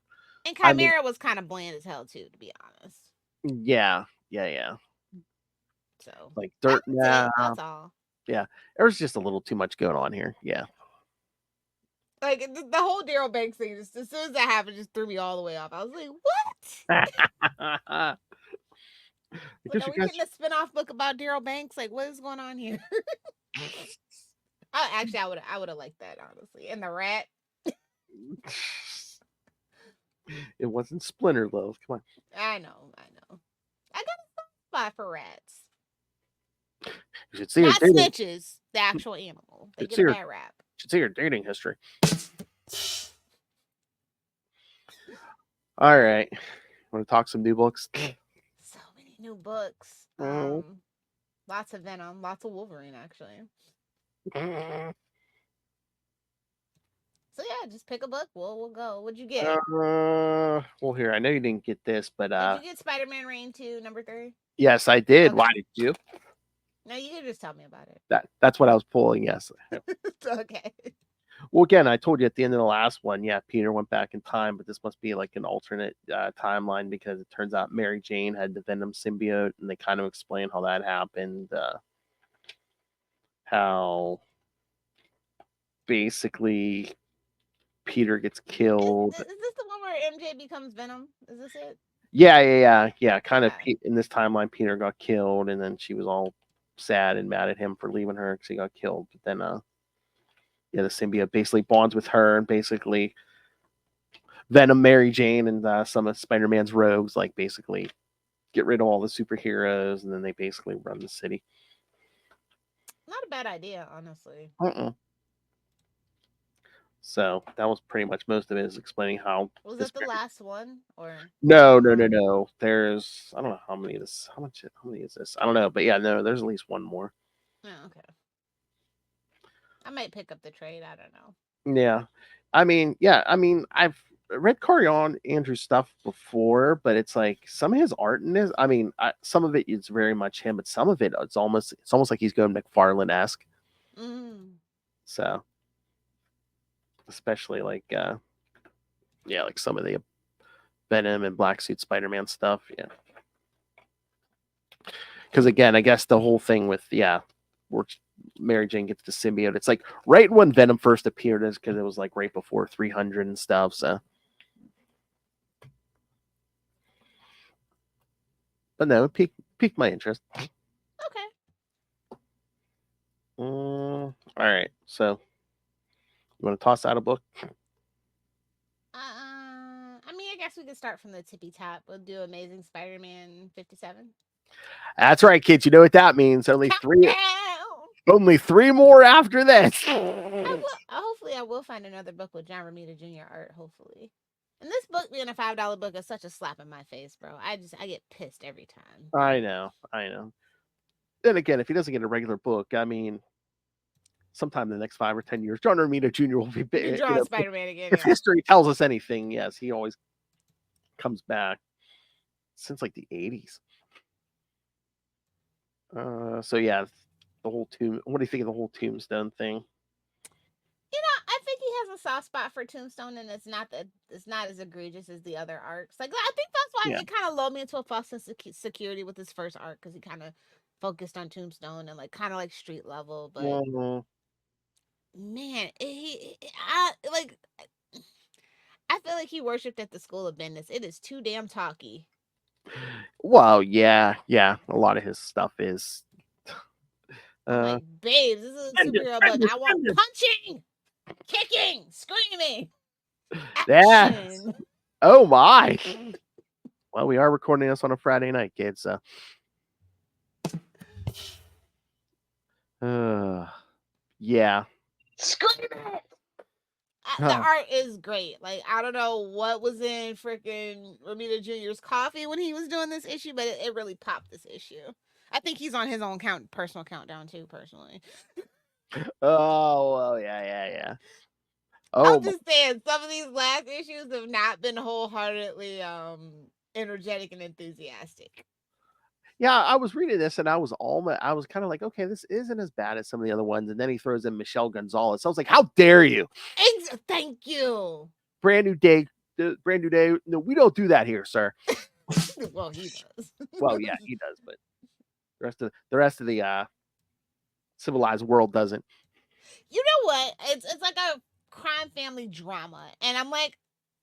And Chimera was kind of bland as hell too, to be honest. Yeah. So like Dirt Nap. That's all. Yeah, there's just a little too much going on here. Yeah. Like the whole Daryl Banks thing, just as soon as that happened, just threw me all the way off. I was like, "What? Like, are we getting a spin-off book about Daryl Banks? Like, what is going on here?" I would have liked that, honestly. And the rat. It wasn't Splinter though. Come on. I know. I got a soft spot for rats. You should see Not her dating. snitches, the actual animal. They get a bad rap. You should see her dating history. All right. Want to talk some new books? So many new books. Lots of Venom, lots of Wolverine, actually. So yeah, just pick a book. We'll go. What'd you get? Well, here, I know you didn't get this, but did you get Spider-Man Reign 2, number 3? Yes, I did. Okay. Why did you? No, you can just tell me about it. That's what I was pulling. Yes. Okay. Well, again, I told you at the end of the last one, yeah, Peter went back in time, but this must be like an alternate timeline because it turns out Mary Jane had the Venom symbiote, and they kind of explain how that happened. How basically Peter gets killed. Is this the one where MJ becomes Venom? Is this it? Yeah. Kind of Okay. in this timeline, Peter got killed, and then she was all sad and mad at him for leaving her because he got killed. But then, the symbiote basically bonds with her, and basically Venom, Mary Jane, and some of Spider-Man's rogues like basically get rid of all the superheroes, and then they basically run the city. Not a bad idea, honestly. So that was pretty much most of it, is explaining how. Was it the last one, or No. There's I don't know how many of this. How many is this? I don't know, but yeah, no, there's at least one more. Oh, okay. I might pick up the trade. I don't know. Yeah, I mean, I've read Carrion Andrew's stuff before, but it's like some of his art in this. I mean, some of it is very much him, but some of it it's almost like he's going McFarlane-esque. So, especially like like some of the Venom and Black Suit Spider-Man stuff. Yeah, because again, I guess the whole thing with where Mary Jane gets the symbiote, it's like right when Venom first appeared, is because it was like right before 300 and stuff. So, but no, it piqued my interest. Okay. All right, so you want to toss out a book? I mean, I guess we could start from the tippy top. We'll do Amazing Spider-Man 57. That's right, kids. You know what that means. Only three more after this. Hopefully, I will find another book with John Romita Jr. art. Hopefully, and this book being a $5 book is such a slap in my face, bro. I get pissed every time. I know. Then again, if he doesn't get a regular book, I mean, sometime in the next 5 or 10 years, John Romita Jr. will be big. Drawing Spider-Man again. If history tells us anything, yes, he always comes back since like the 80s. So yeah, the whole tomb. What do you think of the whole Tombstone thing? I think he has a soft spot for Tombstone, and it's not as egregious as the other arcs. Like, I think that's why it kind of lulled me into a false sense of security with his first arc, because he kind of focused on Tombstone and like kind of like street level. But man, I feel like he worshipped at the school of Bendis. It is too damn talky. Well, yeah. A lot of his stuff is. I'm like, babes, this is a superhero book. I want punching, kicking, screaming, Yeah. action. Oh my. Well, we are recording this on a Friday night, kids. So. Yeah. Scream it! The art is great. Like, I don't know what was in freaking Romita Jr.'s coffee when he was doing this issue, but it really popped this issue. I think he's on his own personal countdown too, personally. Oh, well, yeah. I'm just saying, some of these last issues have not been wholeheartedly energetic and enthusiastic. Yeah, I was reading this and I was kind of like, okay, this isn't as bad as some of the other ones. And then he throws in Michelle Gonzalez. So I was like, how dare you? Thank you. Brand new day. No, we don't do that here, sir. Well, he does. Well, yeah, he does, but the rest of the civilized world doesn't. You know what? It's like a crime family drama, and I'm like,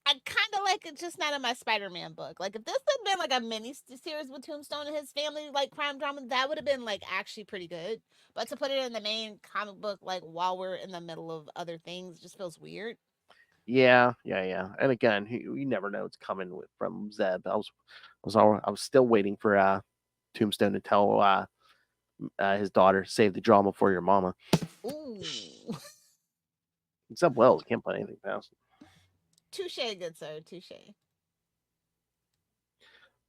I kind of like it, just not in my Spider-Man book. Like, if this had been like a mini series with Tombstone and his family, like crime drama, that would have been like actually pretty good. But to put it in the main comic book, like while we're in the middle of other things, just feels weird. Yeah. And again, you never know it's coming from Zeb. I was still waiting for Tombstone to tell his daughter, save the drama for your mama. Ooh. Zeb Wells can't put anything past. Touche, good sir. Touche.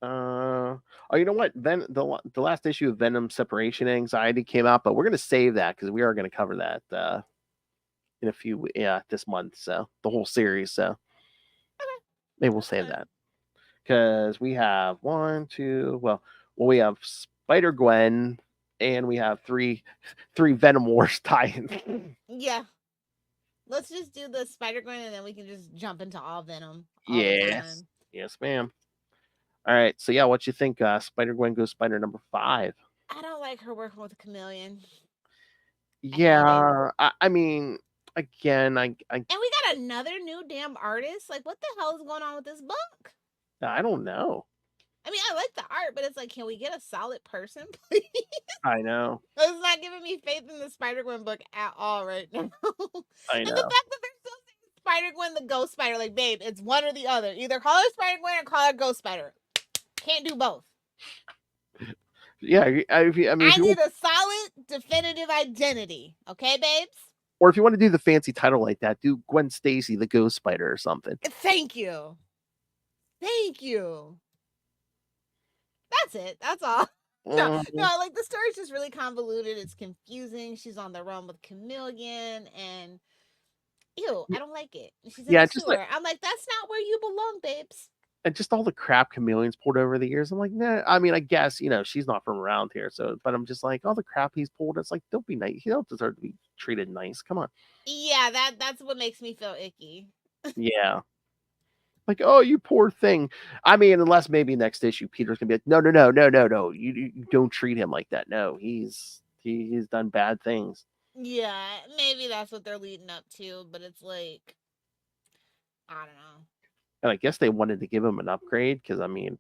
Oh, you know what? Then the last issue of Venom Separation Anxiety came out, but we're gonna save that because we are gonna cover that in a few this month. So the whole series. So okay. Maybe we'll save that because we have we have Spider-Gwen and we have three Venom Wars tie-ins. Yeah. Let's just do the Spider-Gwen and then we can just jump into all Venom all Yes. the time. Yes, ma'am. All right. So yeah, what you think? Spider-Gwen Ghost Spider number 5. I don't like her working with a chameleon. Yeah. I mean, again, and we got another new damn artist. Like, what the hell is going on with this book? I don't know. I mean, I like the art, but it's like, can we get a solid person, please? I know. It's not giving me faith in the Spider-Gwen book at all right now. I And know. the fact that they're still saying Spider-Gwen the Ghost Spider, like, babe, it's one or the other. Either call her Spider-Gwen or call her Ghost Spider. Can't do both. Yeah, I need a solid, definitive identity. Okay, babes? Or if you want to do the fancy title like that, do Gwen Stacy the Ghost Spider or something. Thank you. That's it. That's all. No, like the story's just really convoluted. It's confusing. She's on the run with Chameleon, and ew, I don't like it. She's in the sewer. I'm like, that's not where you belong, babes. And just all the crap Chameleon's pulled over the years. I'm like, nah. I mean, I guess she's not from around here, so. But I'm just like, all the crap he's pulled. It's like, don't be nice. He don't deserve to be treated nice. Come on. Yeah, that's what makes me feel icky. Yeah. Like, oh, you poor thing. I mean, unless maybe next issue Peter's gonna be like, no. You don't treat him like that. No, he's done bad things. Yeah, maybe that's what they're leading up to, but it's like, I don't know. And I guess they wanted to give him an upgrade because I mean,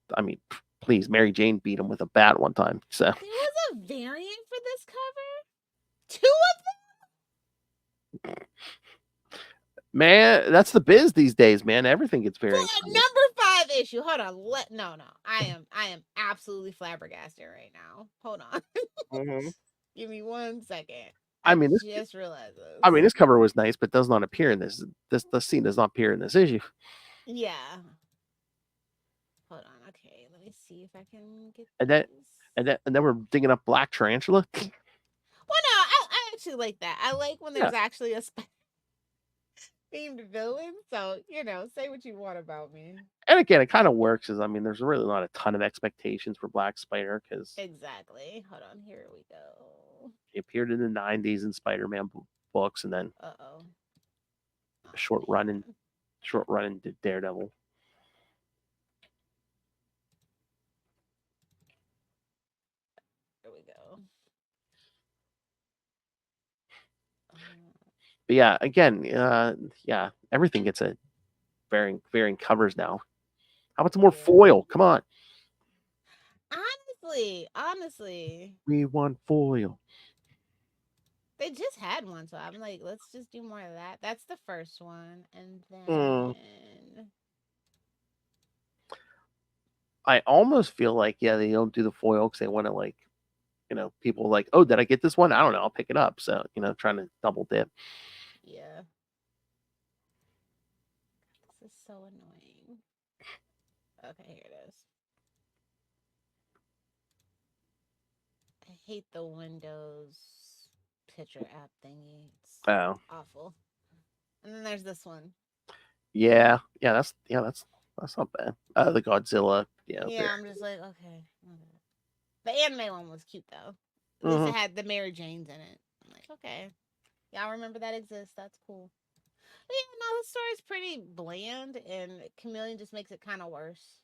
please, Mary Jane beat him with a bat one time. So there was a variant for this cover. 2 of them. Man, that's the biz these days, man. Everything gets variant. Number 5 issue. Hold on. No. I am absolutely flabbergasted right now. Hold on. Mm-hmm. Give me 1 second. I mean, just realized this. I mean, this cover was nice, but does not appear in this. The scene does not appear in this issue. Yeah. Hold on. Okay, let me see if I can get. And then we're digging up Black Tarantula. Well, no, I actually like that. I like when there's actually a themed villain. So say what you want about me. And again, it kind of works. I mean, there's really not a ton of expectations for Black Spider because exactly. Hold on. Here we go. He appeared in the 90s in Spider-Man books, and then a short run in Daredevil. There we go. But yeah, again, yeah, everything gets a varying covers now. How about some more Yeah. foil? Come on. Honestly, We want foil. they just had one, so I'm like, let's just do more of that. That's the first one, and Mm. then I almost feel like, yeah, they don't do the foil because they want to, like, people like, oh, did I get this one? I don't know. I'll pick it up. So, trying to double dip. yeah, this is so annoying. Okay, here it is. I hate the Windows picture app thingy. It's Oh, awful. And then there's this one. yeah. That's not bad. The Godzilla. Yeah. Yeah, I'm just like, okay. The anime one was cute though. At least Mhm. it had the Mary Janes in it. I'm like, okay. Y'all remember that exists. That's cool. But yeah, no, the story's pretty bland, and Chameleon just makes it kind of worse.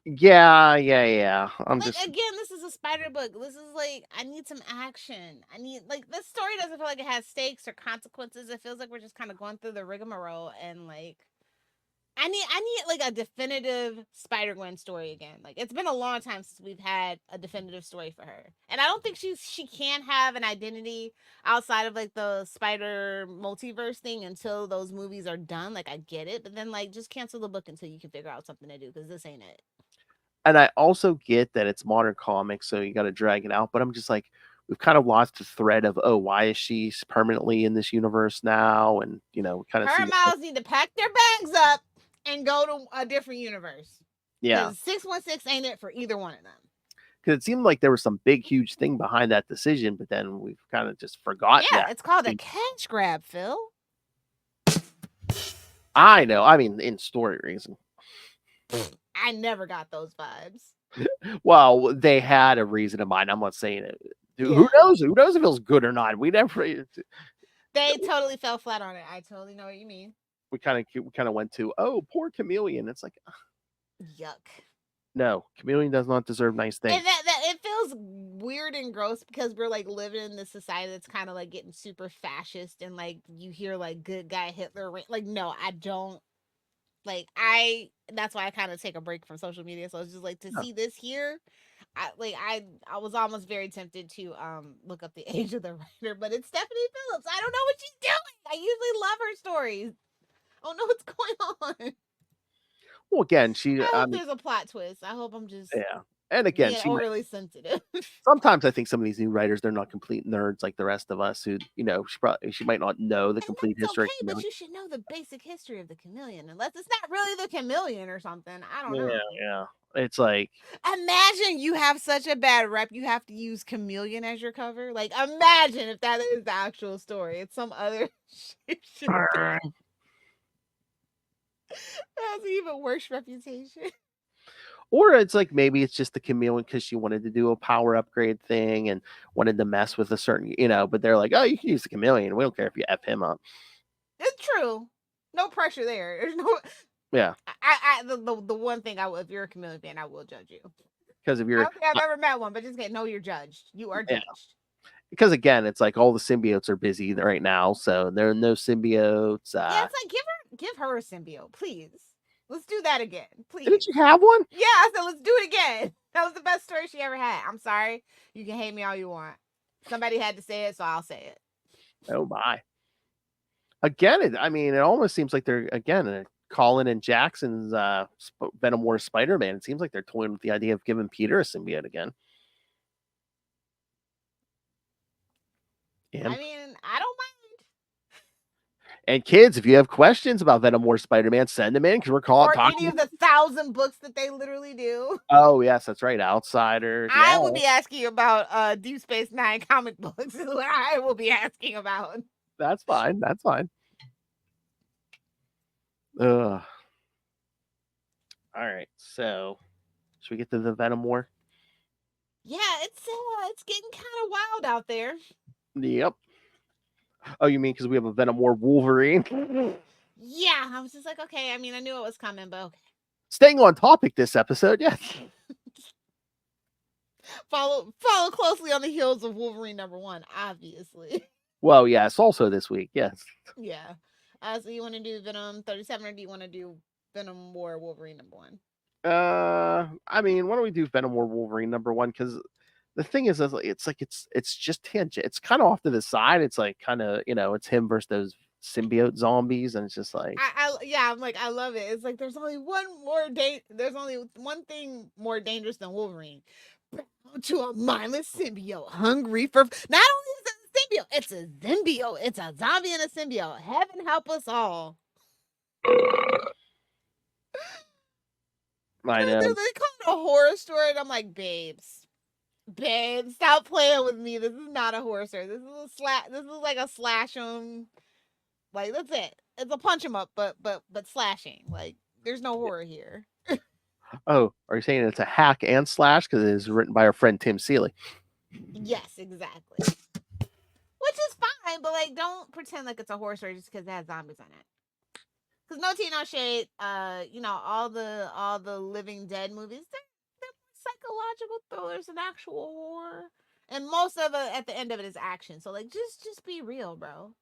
Yeah. I'm Like, just again, this is a spider book. This is like, I need some action. I need, like, this story doesn't feel like it has stakes or consequences. It feels like we're just kind of going through the rigmarole, and like, I need like a definitive Spider-Gwen story again. Like, it's been a long time since we've had a definitive story for her, and I don't think she can have an identity outside of like the Spider multiverse thing until those movies are done. Like, I get it, but then like just cancel the book until you can figure out something to do, because this ain't it. and I also get that it's modern comics, so you got to drag it out. But I'm just like, we've kind of lost the thread of, oh, why is she permanently in this universe now? And we kind of Her see, and Miles need to pack their bags up and go to a different universe. yeah, Because 616 ain't it for either one of them. because it seemed like there was some big, huge thing behind that decision, but then we've kind of just forgotten Yeah, that. it's called a cash grab, Phil. I know. I mean, in story reason. I never got those vibes. Well, they had a reason in mind. I'm not saying it. Who Yeah. knows? Who knows if it was good or not? We never. They totally fell flat on it. I totally know what you mean. We kind of went to, oh, poor Chameleon. It's like, Yuck. no, Chameleon does not deserve nice things. And that it feels weird and gross because we're like living in this society that's kind of like getting super fascist, and like you hear like good guy Hitler. Like, no, I don't. Like, that's why I kind of take a break from social media. So it's just like to see this here. I was almost very tempted to look up the age of the writer, but it's Stephanie Phillips. I don't know what she's doing. I usually love her stories. I don't know what's going on. Well, again, I hope there's a plot twist. I hope I'm just and again, being overly sensitive. sometimes I think some of these new writers, they're not complete nerds like the rest of us who, she might not know the complete history. Okay, but you should know the basic history of the chameleon, unless it's not really the chameleon or something. I don't know. Yeah. It's like, imagine you have such a bad rep, you have to use chameleon as your cover. Like, imagine if that is the actual story. It's some other shit. Burn. That's an even worse reputation. or it's like maybe it's just the Chameleon because she wanted to do a power upgrade thing and wanted to mess with a certain, but they're like, oh, you can use the Chameleon. We don't care if you F him up. It's true. No pressure there. There's no. Yeah. The one thing if you're a chameleon fan, I will judge you. Because if I you're, don't think I've ever met one, but just know you're judged. You are judged. because again, it's like all the symbiotes are busy right now, so there are no symbiotes. Yeah, it's like give her a symbiote, please. Let's do that again, please. Didn't you have one? Yeah, I said let's do it again. That was the best story she ever had. I'm sorry. You can hate me all you want. Somebody had to say it, so I'll say it. Oh my. Again, it almost seems like they're Colin and Jackson's Venom War Spider-Man. It seems like they're toying with the idea of giving Peter a symbiote again. I mean, I don't mind. And kids, if you have questions about Venom War Spider-Man, send them in because we're Or any of the 1,000 books that they literally do. Oh yes, that's right. Outsiders. I will be asking about Deep Space Nine comic books. Is what I will be asking about. That's fine. That's fine. All right. So, should we get to the Venom War? Yeah, it's getting kind of wild out there. Yep. Oh, you mean because we have a Venom War Wolverine? Yeah, I was just like, okay. I mean, I knew it was coming, but okay. Staying on topic this episode, yes. Follow closely on the heels of Wolverine #1, obviously. Well, yes, also this week, yes. Yeah. So you want to do Venom 37 or do you want to do Venom War Wolverine #1? I mean, why don't we do Venom War Wolverine #1? Because the thing is, it's just tangent. It's kind of off to the side. It's like kind of it's him versus those symbiote zombies, and it's just like I'm like I love it. It's like there's only one thing more dangerous than Wolverine. Bound to a mindless symbiote, hungry for not only is it a symbiote, it's a symbiote. It's a zombie and a symbiote. Heaven help us all. I know. They call it a horror story, and I'm like, babes, stop playing with me. This is not a horror story. This is like a slash 'em. Like that's it. It's a punch 'em up, but slashing. Like there's no horror here. Oh, are you saying it's a hack and slash because it is written by our friend Tim Seeley? Yes, exactly. Which is fine, but like don't pretend like it's a horror story just because it has zombies on it. Because no tea, no shade. All the Living Dead movies, they're psychological thrillers and actual horror, and most of it at the end of it is action. So like, just be real, bro.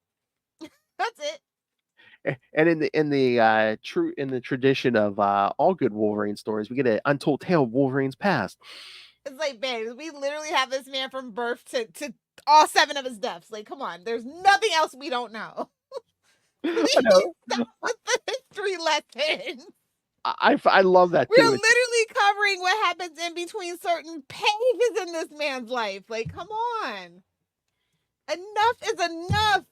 That's it. And in the tradition of all good Wolverine stories, we get an untold tale of Wolverine's past. It's like, babe, we literally have this man from birth to all 7 of his deaths. Like, come on, there's nothing else we don't know. Please stop with the history lesson. I love that We're too. literally covering what happens in between certain pages in this man's life. Like, come on. Enough is enough.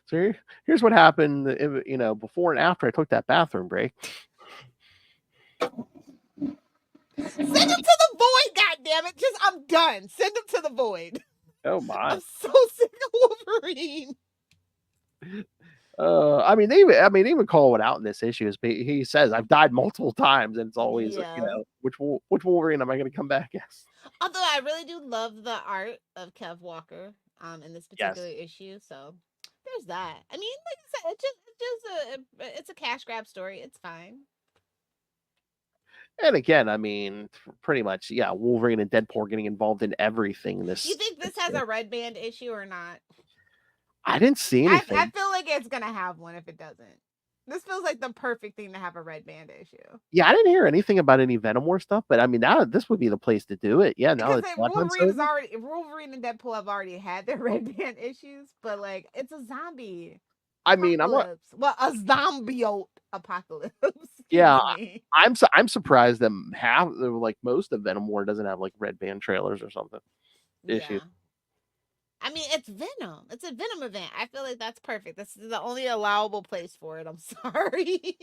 So here's what happened, before and after I took that bathroom break. Send him to the void, goddammit. I'm done. Send him to the void. Oh my! I'm so sick of Wolverine. They even call it out in this issue. He says, "I've died multiple times," and it's always which Wolverine am I going to come back as? Although I really do love the art of Kev Walker in this particular issue, so there's that. I mean, like I said, it's a cash grab story. It's fine. And again, I mean, pretty much, Wolverine and Deadpool are getting involved in everything. You think this has a red band issue or not? I didn't see anything. I feel like it's gonna have one if it doesn't. This feels like the perfect thing to have a red band issue. Yeah, I didn't hear anything about any Venom War stuff, but I mean, now this would be the place to do it. Yeah, now because Wolverine and Deadpool have already had their red band issues, but like it's a zombie. I mean, a zombiote apocalypse. Yeah, I'm surprised that most of Venom War doesn't have like red band trailers or something. Issue. I mean, it's Venom. It's a Venom event. I feel like that's perfect. This is the only allowable place for it. I'm sorry.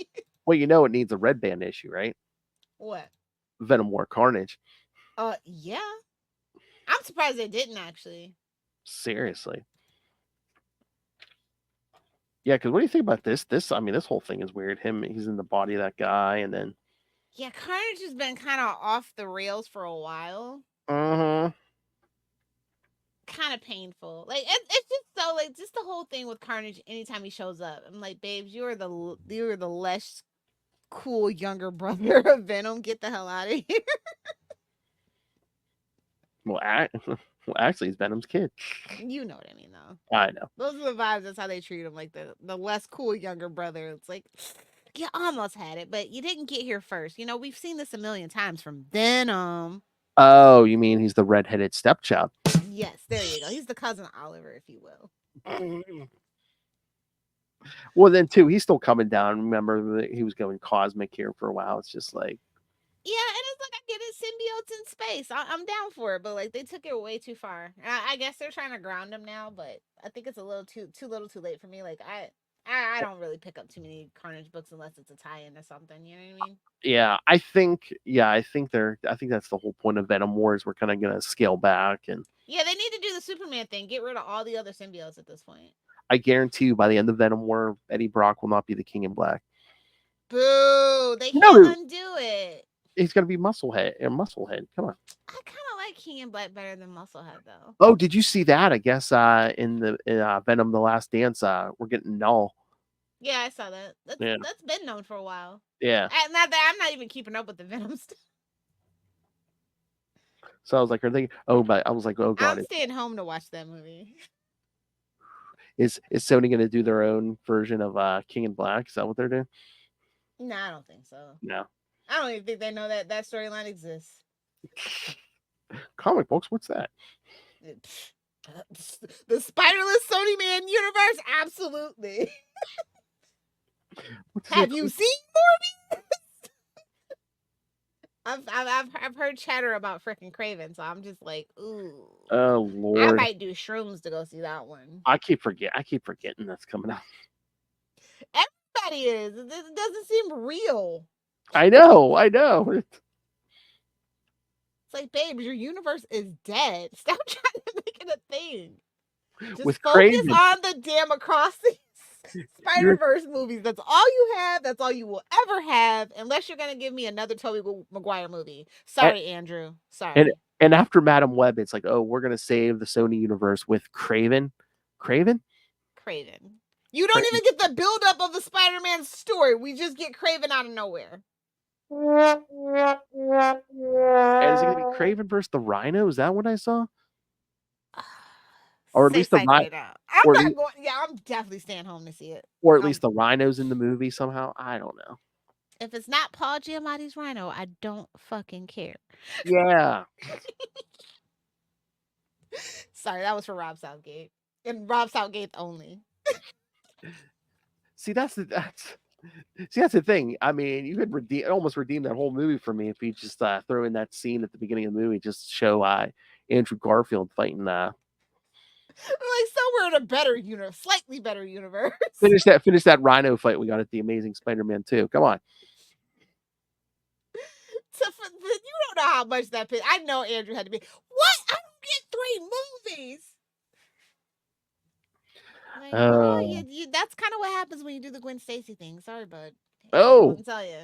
Well, it needs a red band issue, right? What? Venom War Carnage. Yeah. I'm surprised they didn't actually. Seriously. Yeah, because what do you think about this? This whole thing is weird. He's in the body of that guy, and then Carnage has been kind of off the rails for a while. Kind of painful. Like it's just so like just the whole thing with Carnage. Anytime he shows up, I'm like, babes, you're the less cool younger brother of Venom. Get the hell out of here. Well, actually, he's Venom's kid. You know what I mean, though. I know. Those are the vibes. That's how they treat him, like the less cool younger brother. It's like you almost had it, but you didn't get here first. We've seen this a million times from Venom. Oh, you mean he's the redheaded stepchild? Yes, there you go. He's the cousin Oliver, if you will. Well, then too, he's still coming down. Remember, he was going cosmic here for a while. It's just like, yeah, and it's like I get it, symbiotes in space. I'm down for it, but like they took it way too far. I guess they're trying to ground him now, but I think it's a little too late for me. Like I don't really pick up too many Carnage books unless it's a tie-in or something. You know what I mean? Yeah, I think that's the whole point of Venom War is we're kind of gonna scale back and. Yeah, they need to do the Superman thing. Get rid of all the other symbiotes at this point. I guarantee you, by the end of Venom War, Eddie Brock will not be the King in Black. Boo! They can't undo it. He's gonna be Musclehead. Come on. I kind of like King in Black better than Musclehead, though. Oh, did you see that? I guess in Venom: The Last Dance, we're getting Null. Yeah, I saw that. That's been known for a while. Yeah. Not that I'm not even keeping up with the Venom stuff. So I was like, are they? Oh, but I was like, oh god, I'm staying home to watch that movie. is Sony going to do their own version of King in Black? Is that what they're doing? No, I don't think so. No. I don't even think they know that storyline exists. Comic books? What's that? The spiderless Sony Man universe? Absolutely. Have you seen Morbius? I've heard chatter about freaking Craven, so I'm just like, ooh. Oh I Lord! might do shrooms to go see that one. I keep forgetting that's coming out. Everybody is. It doesn't seem real. I know. It's like, babe, your universe is dead. Stop trying to make it a thing. Just With focus Craven. on the damn across these Spider-Verse movies. That's all you have. That's all you will ever have, unless you're gonna give me another Tobey Maguire movie. Sorry, Andrew. Sorry. And after Madam Web, it's like, oh, we're gonna save the Sony universe with Craven. Craven. You don't even get the buildup of the Spider-Man story. We just get Craven out of nowhere. And is it gonna be Craven versus the Rhino? Is that what I saw? Or at least the Rhino. I'm definitely staying home to see it. Or at least the Rhino's in the movie somehow. I don't know. If it's not Paul Giamatti's Rhino, I don't fucking care. Yeah. Sorry, that was for Rob Southgate. And Rob Southgate only. See, that's the thing. I mean, you could almost redeem that whole movie for me if you just throw in that scene at the beginning of the movie, just show Andrew Garfield fighting. Like somewhere in a better universe, slightly better universe. Finish that Rhino fight we got at the Amazing Spider-Man 2. Come on. You don't know how much that I know Andrew had to be. What? I don't get 3 movies. Like, that's kind of what happens when you do the Gwen Stacy thing. Sorry, bud. Oh, I'll tell you.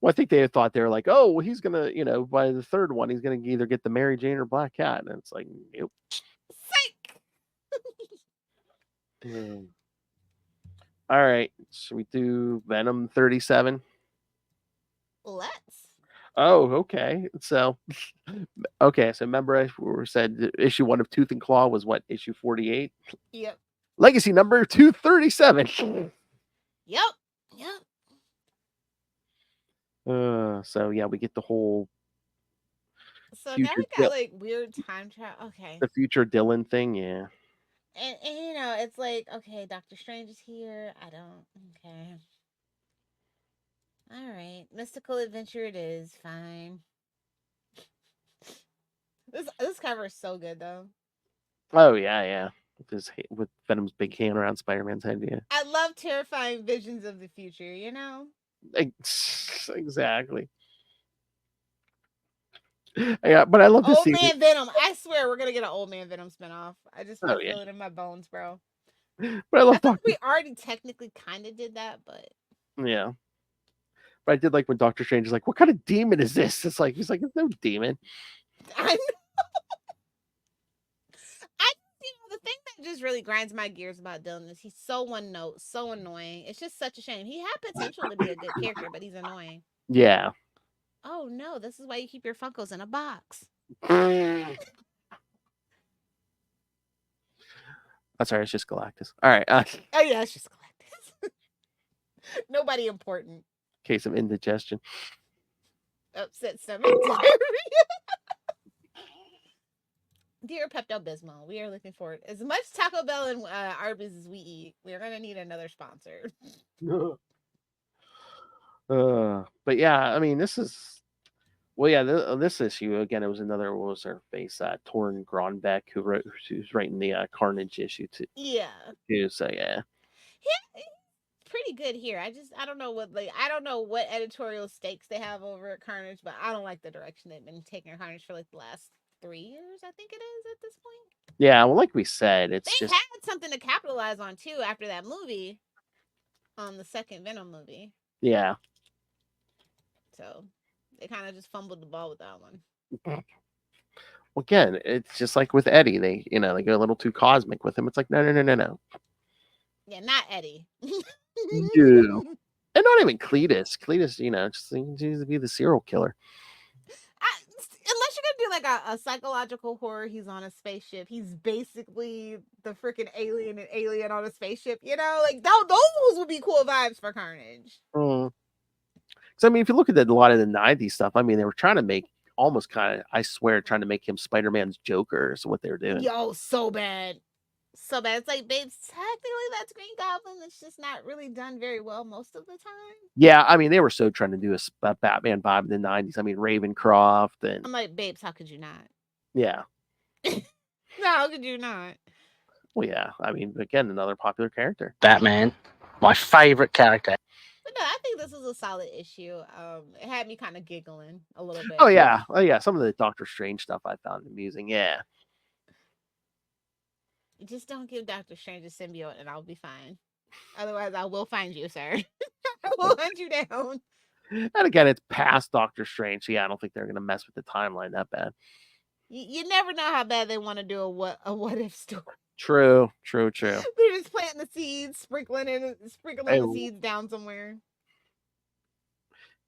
Well, I think they thought they were like, oh, well, he's gonna, by the third one, he's gonna either get the Mary Jane or Black Cat, and it's like, nope. Psych. All right, should we do Venom 37? Let's. Oh, okay. So remember I said issue 1 of Tooth and Claw was what, issue 48? Yep. Legacy number 237. Yep. So yeah, we get the whole. So now we got like weird time travel. Okay. The future Dylan thing, yeah. And it's like, okay, Doctor Strange is here. Okay. All right, mystical adventure it is. Fine. This cover is so good though. Oh yeah. With Venom's big hand around Spider-Man's head, yeah. I love terrifying visions of the future. Exactly. Yeah, but I love this Old Man Venom. I swear we're gonna get an Old Man Venom spinoff. I just feel it in my bones, bro. But I love we already technically kind of did that, but yeah. But I did like when Doctor Strange is like, "What kind of demon is this?" It's like he's like, "It's no demon." I know. The thing that just really grinds my gears about Dylan is he's so one note, so annoying. It's just such a shame. He had potential to be a good character, but he's annoying. Yeah. Oh no, this is why you keep your Funkos in a box. That's all right, it's just Galactus. All right. Oh yeah, it's just Galactus. Nobody important. Case of indigestion. Upset stomach diarrhea. Dear Pepto-Bismol, we are looking forward. As much Taco Bell and Arby's as we eat, we're going to need another sponsor. But yeah, I mean, this is... Well, yeah, this issue, again, it was another, what was her face? Torn Gronbeck, who's writing the Carnage issue, too. Yeah. So, yeah. Pretty good here. I don't know what editorial stakes they have over at Carnage, but I don't like the direction they've been taking Carnage for like the last 3 years, I think it is at this point. Yeah, well, like we said, they had something to capitalize on too after that movie, the second Venom movie. Yeah. So they kind of just fumbled the ball with that one. Well, again, it's just like with Eddie. They go a little too cosmic with him. It's like no. Yeah, not Eddie. And not even Cletus. Cletus, just needs to be the serial killer. unless you're gonna do like a psychological horror, he's on a spaceship. He's basically the freaking alien and alien on a spaceship. You know, like those would be cool vibes for Carnage. So I mean, if you look at a lot of the '90s stuff, I mean, they were trying to make almost kind of, I swear, trying to make him Spider-Man's Joker. Is what they were doing. Yo, so bad. So bad. It's like, babes, technically that's Green Goblin. It's just not really done very well most of the time. Yeah, I mean, they were so trying to do a Batman vibe in the '90s. I mean, Ravencroft and I'm like, babes, how could you not? yeah. No, how could you not? Well, yeah. I mean, again, another popular character. Batman, my favorite character. But no, I think this is a solid issue. It had me kind of giggling a little bit. Oh yeah, some of the Doctor Strange stuff I found amusing. Yeah. Just don't give Doctor Strange a symbiote and I'll be fine. Otherwise, I will find you, sir. I will hunt you down. And again, it's past Doctor Strange. So yeah, I don't think they're going to mess with the timeline that bad. You never know how bad they want to do a what if story. True. They're just planting the seeds, sprinkling the seeds down somewhere.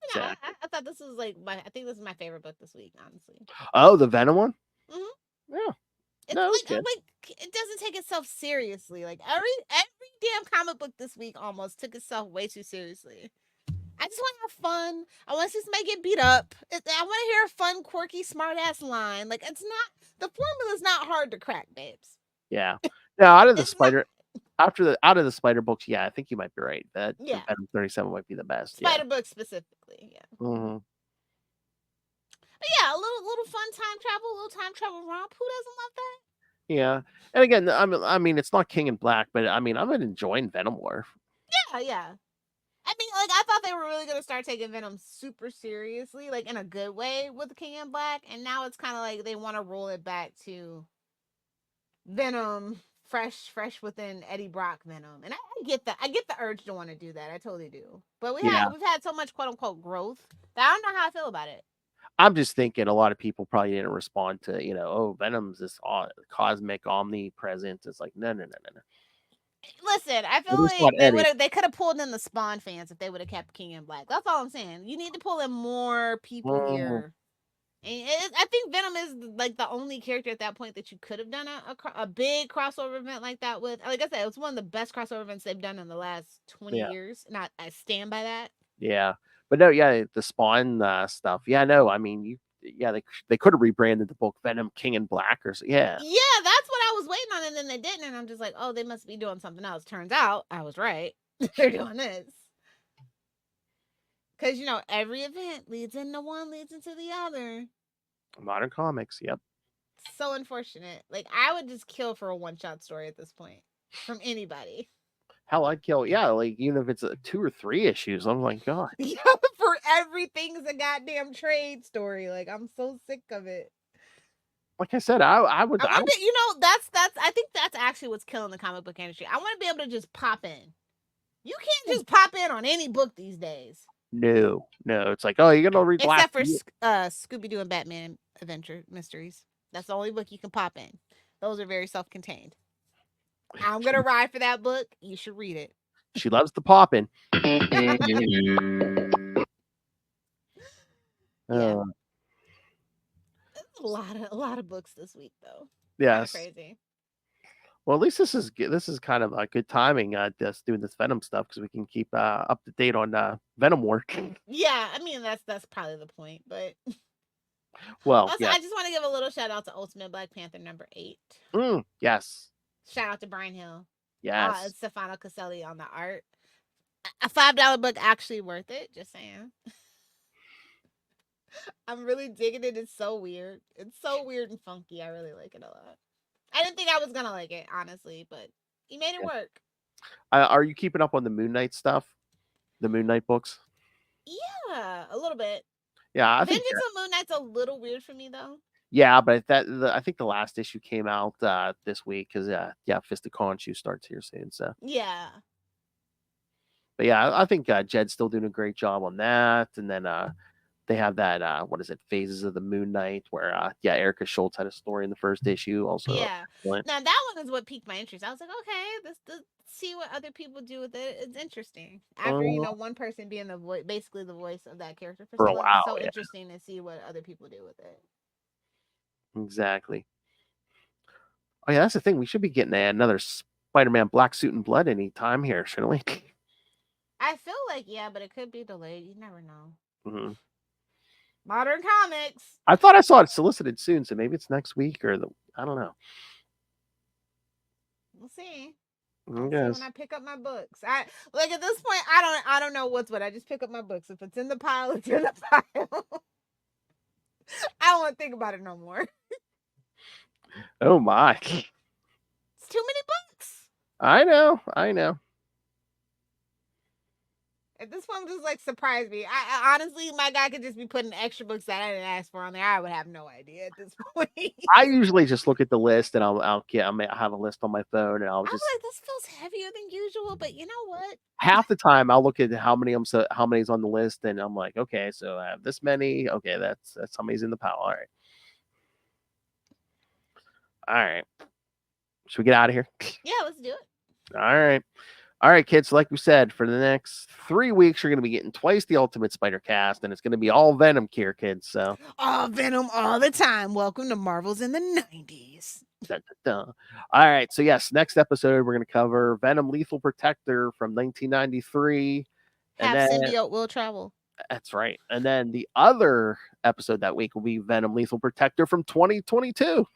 You know, Exactly. I thought this was like I think this is my favorite book this week, honestly. Oh, the Venom one? Mm-hmm. Yeah. It's No, like it doesn't take itself seriously. Like every damn comic book this week almost took itself way too seriously. I just want to have fun. I want to see somebody get beat up. I want to hear a fun, quirky, smart ass line. Like the formula's not hard to crack, babes. Yeah. Now out of the It's Spider out of the Spider books, yeah, I think you might be right. That the Yeah. Venom 37 might be the best. Spider book specifically, yeah. Mm-hmm. But yeah, a little fun time travel romp. Who doesn't love that? Yeah. And again, I mean, it's not King in Black, but I mean, I've been enjoying Venom War. Yeah. I mean, like, I thought they were really gonna start taking Venom super seriously, like in a good way with King in Black, and now it's kind of like they want to roll it back to Venom, fresh within Eddie Brock Venom, and I get that. I get the urge to want to do that. I totally do. But we've had so much quote unquote growth that I don't know how I feel about it. I'm just thinking a lot of people probably didn't respond to, oh, Venom's this cosmic omnipresent. It's like, no. Listen, I feel like they could have pulled in the Spawn fans if they would have kept King in Black. That's all I'm saying. You need to pull in more people here. And I think Venom is like the only character at that point that you could have done a big crossover event like that with. Like I said, it's one of the best crossover events they've done in the last 20 years. And I stand by that. Yeah. But no, yeah, the Spawn stuff. Yeah, no, I mean, they could have rebranded the book Venom King in Black or so. Yeah. Yeah, that's what I was waiting on, and then they didn't, and I'm just like, oh, they must be doing something else. Turns out I was right. They're doing this. Because, every event leads into one, leads into the other. Modern comics, yep. So unfortunate. Like, I would just kill for a one-shot story at this point. From anybody. Hell, I'd kill. Yeah, like, even if it's 2 or 3 issues, I'm like, God. Yeah, for everything's a goddamn trade story. Like, I'm so sick of it. Like I said, I would. I think that's actually what's killing the comic book industry. I want to be able to just pop in. You can't just pop in on any book these days. No. It's like, oh, you're gonna read except for Scooby-Doo and Batman Adventure Mysteries. That's the only book you can pop in. Those are very self-contained. I'm gonna ride for that book. You should read it. She loves the popping. Yeah. A lot of books this week, though. Yes. Crazy. Well, at least this is kind of a good timing. Just doing this Venom stuff because we can keep up to date on Venom War. Yeah, I mean that's probably the point, but. Well, also, I just want to give a little shout out to Ultimate Black Panther #8. Yes. Shout out to Brian Hill. Yes. And Stefano Caselli on the art. A $5 book actually worth it. Just saying. I'm really digging it. It's so weird. It's so weird and funky. I really like it a lot. I didn't think I was gonna like it, honestly, but he made it work. Are you keeping up on the Moon Knight stuff? The Moon Knight books? Yeah, a little bit. Yeah, I Vengeance think of Moon Knight's a little weird for me though. Yeah, but I think the last issue came out this week because Fist of Khonshu starts here soon. So yeah. But yeah, I think Jed's still doing a great job on that, and then they have that Phases of the Moon Knight, where Erica Schultz had a story in the first issue. Also, yeah. Now that one is what piqued my interest. I was like, okay, this see what other people do with it. It's interesting. After one person being basically the voice of that character for so long, it's so interesting to see what other people do with it. Exactly. Oh yeah, that's the thing. We should be getting another Spider-Man Black Suit and Blood anytime here, shouldn't we? I feel like but it could be delayed. You never know. Mm-hmm. Modern comics. I thought I saw it solicited soon, so maybe it's next week or I don't know. We'll see. I See guess. when I pick up my books. I like at this point I don't know what's what. I just pick up my books. If it's in the pile, it's in the pile. I don't want to think about it no more. Oh my. It's too many books. I know. At this point, just like surprise me. I honestly, my guy could just be putting extra books that I didn't ask for on there. I would have no idea at this point. I usually just look at the list and I'll have a list on my phone and I'll I'm just like, this feels heavier than usual, but you know what? half the time I'll look at how many's on the list and I'm like, okay, so I have this many. Okay, that's how many's in the pile. All right. Should we get out of here? Yeah, let's do it. All right, kids. So like we said, for the next 3 weeks, you're going to be getting twice the Ultimate Spider Cast, and it's going to be all Venom here, kids. So all Venom all the time. Welcome to Marvels in the 90s. Dun, dun, dun. All right. So yes, next episode we're going to cover Venom Lethal Protector from 1993. Half and then, symbiote will travel. That's right. And then the other episode that week will be Venom Lethal Protector from 2022.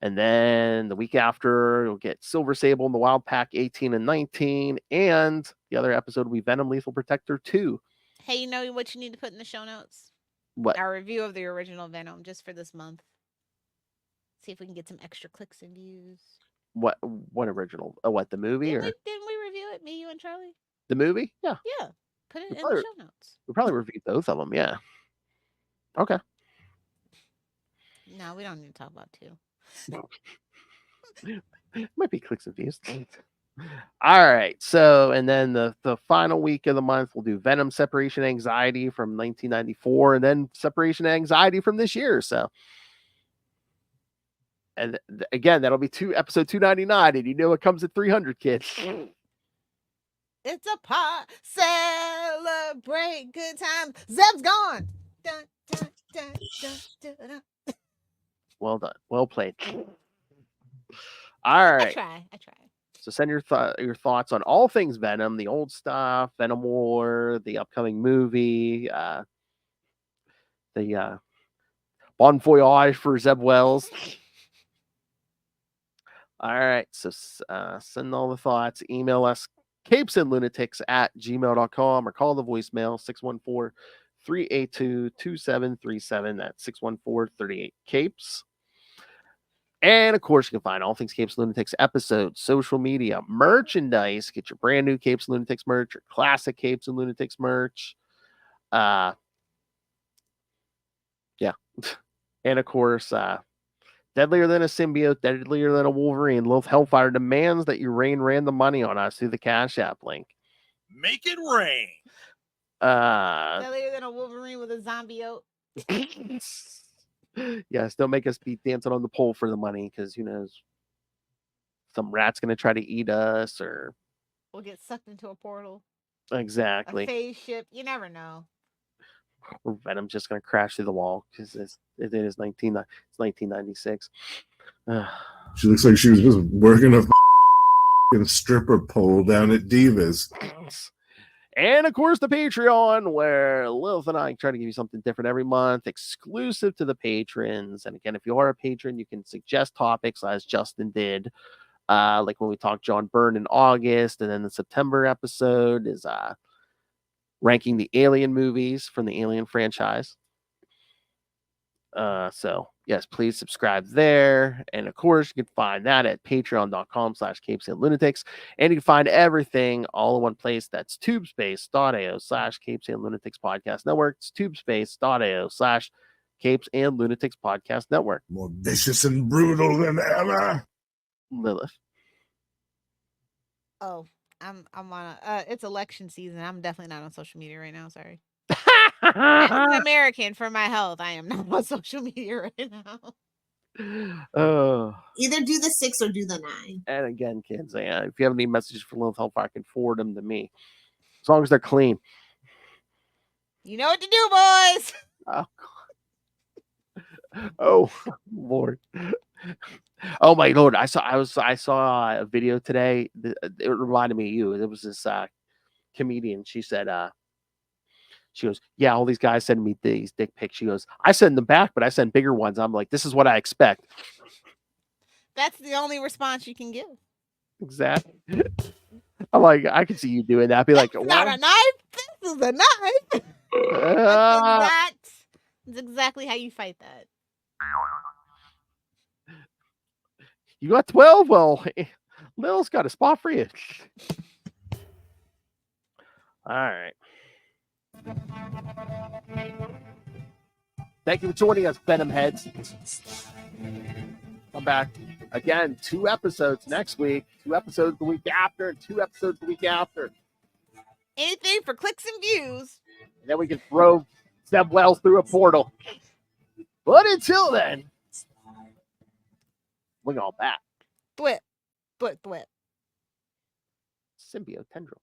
And then the week after, you'll get Silver Sable and the Wild Pack 18 and 19. And the other episode will be Venom Lethal Protector 2. Hey, you know what you need to put in the show notes? What? Our review of the original Venom just for this month. See if we can get some extra clicks and views. What original? Oh, what, the movie? Didn't we review it? Me, you, and Charlie? The movie? Yeah. Yeah. Put it in the show notes. We probably reviewed both of them, yeah. Okay. No, we don't need to talk about two. Might be clicks and views. All right. So, and then the final week of the month, we'll do Venom Separation Anxiety from 1994 and then Separation Anxiety from this year. So, and again, that'll be episode 299. And you know it comes at 300, kids. It's a pot. Celebrate good times. Zeb's gone. Dun, dun, dun, dun, dun, dun. Well done. Well played. All right. I try. So send your thoughts on all things Venom, the old stuff, Venom War, the upcoming movie, the Bon Voyage for Zeb Wells. All right. So send all the thoughts. Email us CapesandLunatics@gmail.com or call the voicemail 614-382-2737. That's 614-38-CAPES. And of course, you can find all things Capes and Lunatics episodes, social media, merchandise. Get your brand new Capes and Lunatics merch, your classic Capes and Lunatics merch. Yeah. And of course, deadlier than a symbiote, deadlier than a Wolverine, Lilith Hellfire demands that you rain random money on us through the Cash App link. Make it rain. Deadlier than a Wolverine with a zombie-oat. Yes, don't make us be dancing on the pole for the money, because who knows, some rat's gonna try to eat us, or we'll get sucked into a portal. Exactly. A phase ship. You never know. Or Venom's just gonna crash through the wall because it's 1996. She looks like she was just working a stripper pole down at Divas. And of course, the Patreon, where Lilith and I try to give you something different every month, exclusive to the patrons. And again, if you are a patron, you can suggest topics as Justin did. Like when we talked John Byrne in August, and then the September episode is ranking the Alien movies from the Alien franchise. So yes, please subscribe there. And of course, you can find that at patreon.com/CapesandLunatics. And you can find everything all in one place. That's tubespace.ao/CapesandLunatics Podcast Network. It's tubespace.ao/Capes and Lunatics Podcast Network. More vicious and brutal than ever. Lilith. Oh, I'm on it's election season. I'm definitely not on social media right now. Sorry. As an American, for my health, I am not on social media right now. Either do the 6 or do the 9. And again, kids, if you have any messages for Lilith Hellfire, I can forward them to me, as long as they're clean. You know what to do, boys. Oh, God. Oh, Lord. Oh my Lord! I saw a video today. It reminded me of you. It was this comedian. She said, she goes, "Yeah, all these guys send me these dick pics." She goes, "I send them back, but I send bigger ones." I'm like, "This is what I expect." That's the only response you can give. Exactly. I'm like, I can see you doing that. Be like, It's not "Well, a knife. This is a knife. That's exactly how you fight that. you got 12. Well, Lil's got a spot for you." All right. Thank you for joining us, Venom Heads. Come back again. 2 episodes next week, 2 episodes the week after, and 2 episodes the week after. Anything for clicks and views. And then we can throw Zeb Wells through a portal. But until then, we're all back. Thwip. Symbiote tendril.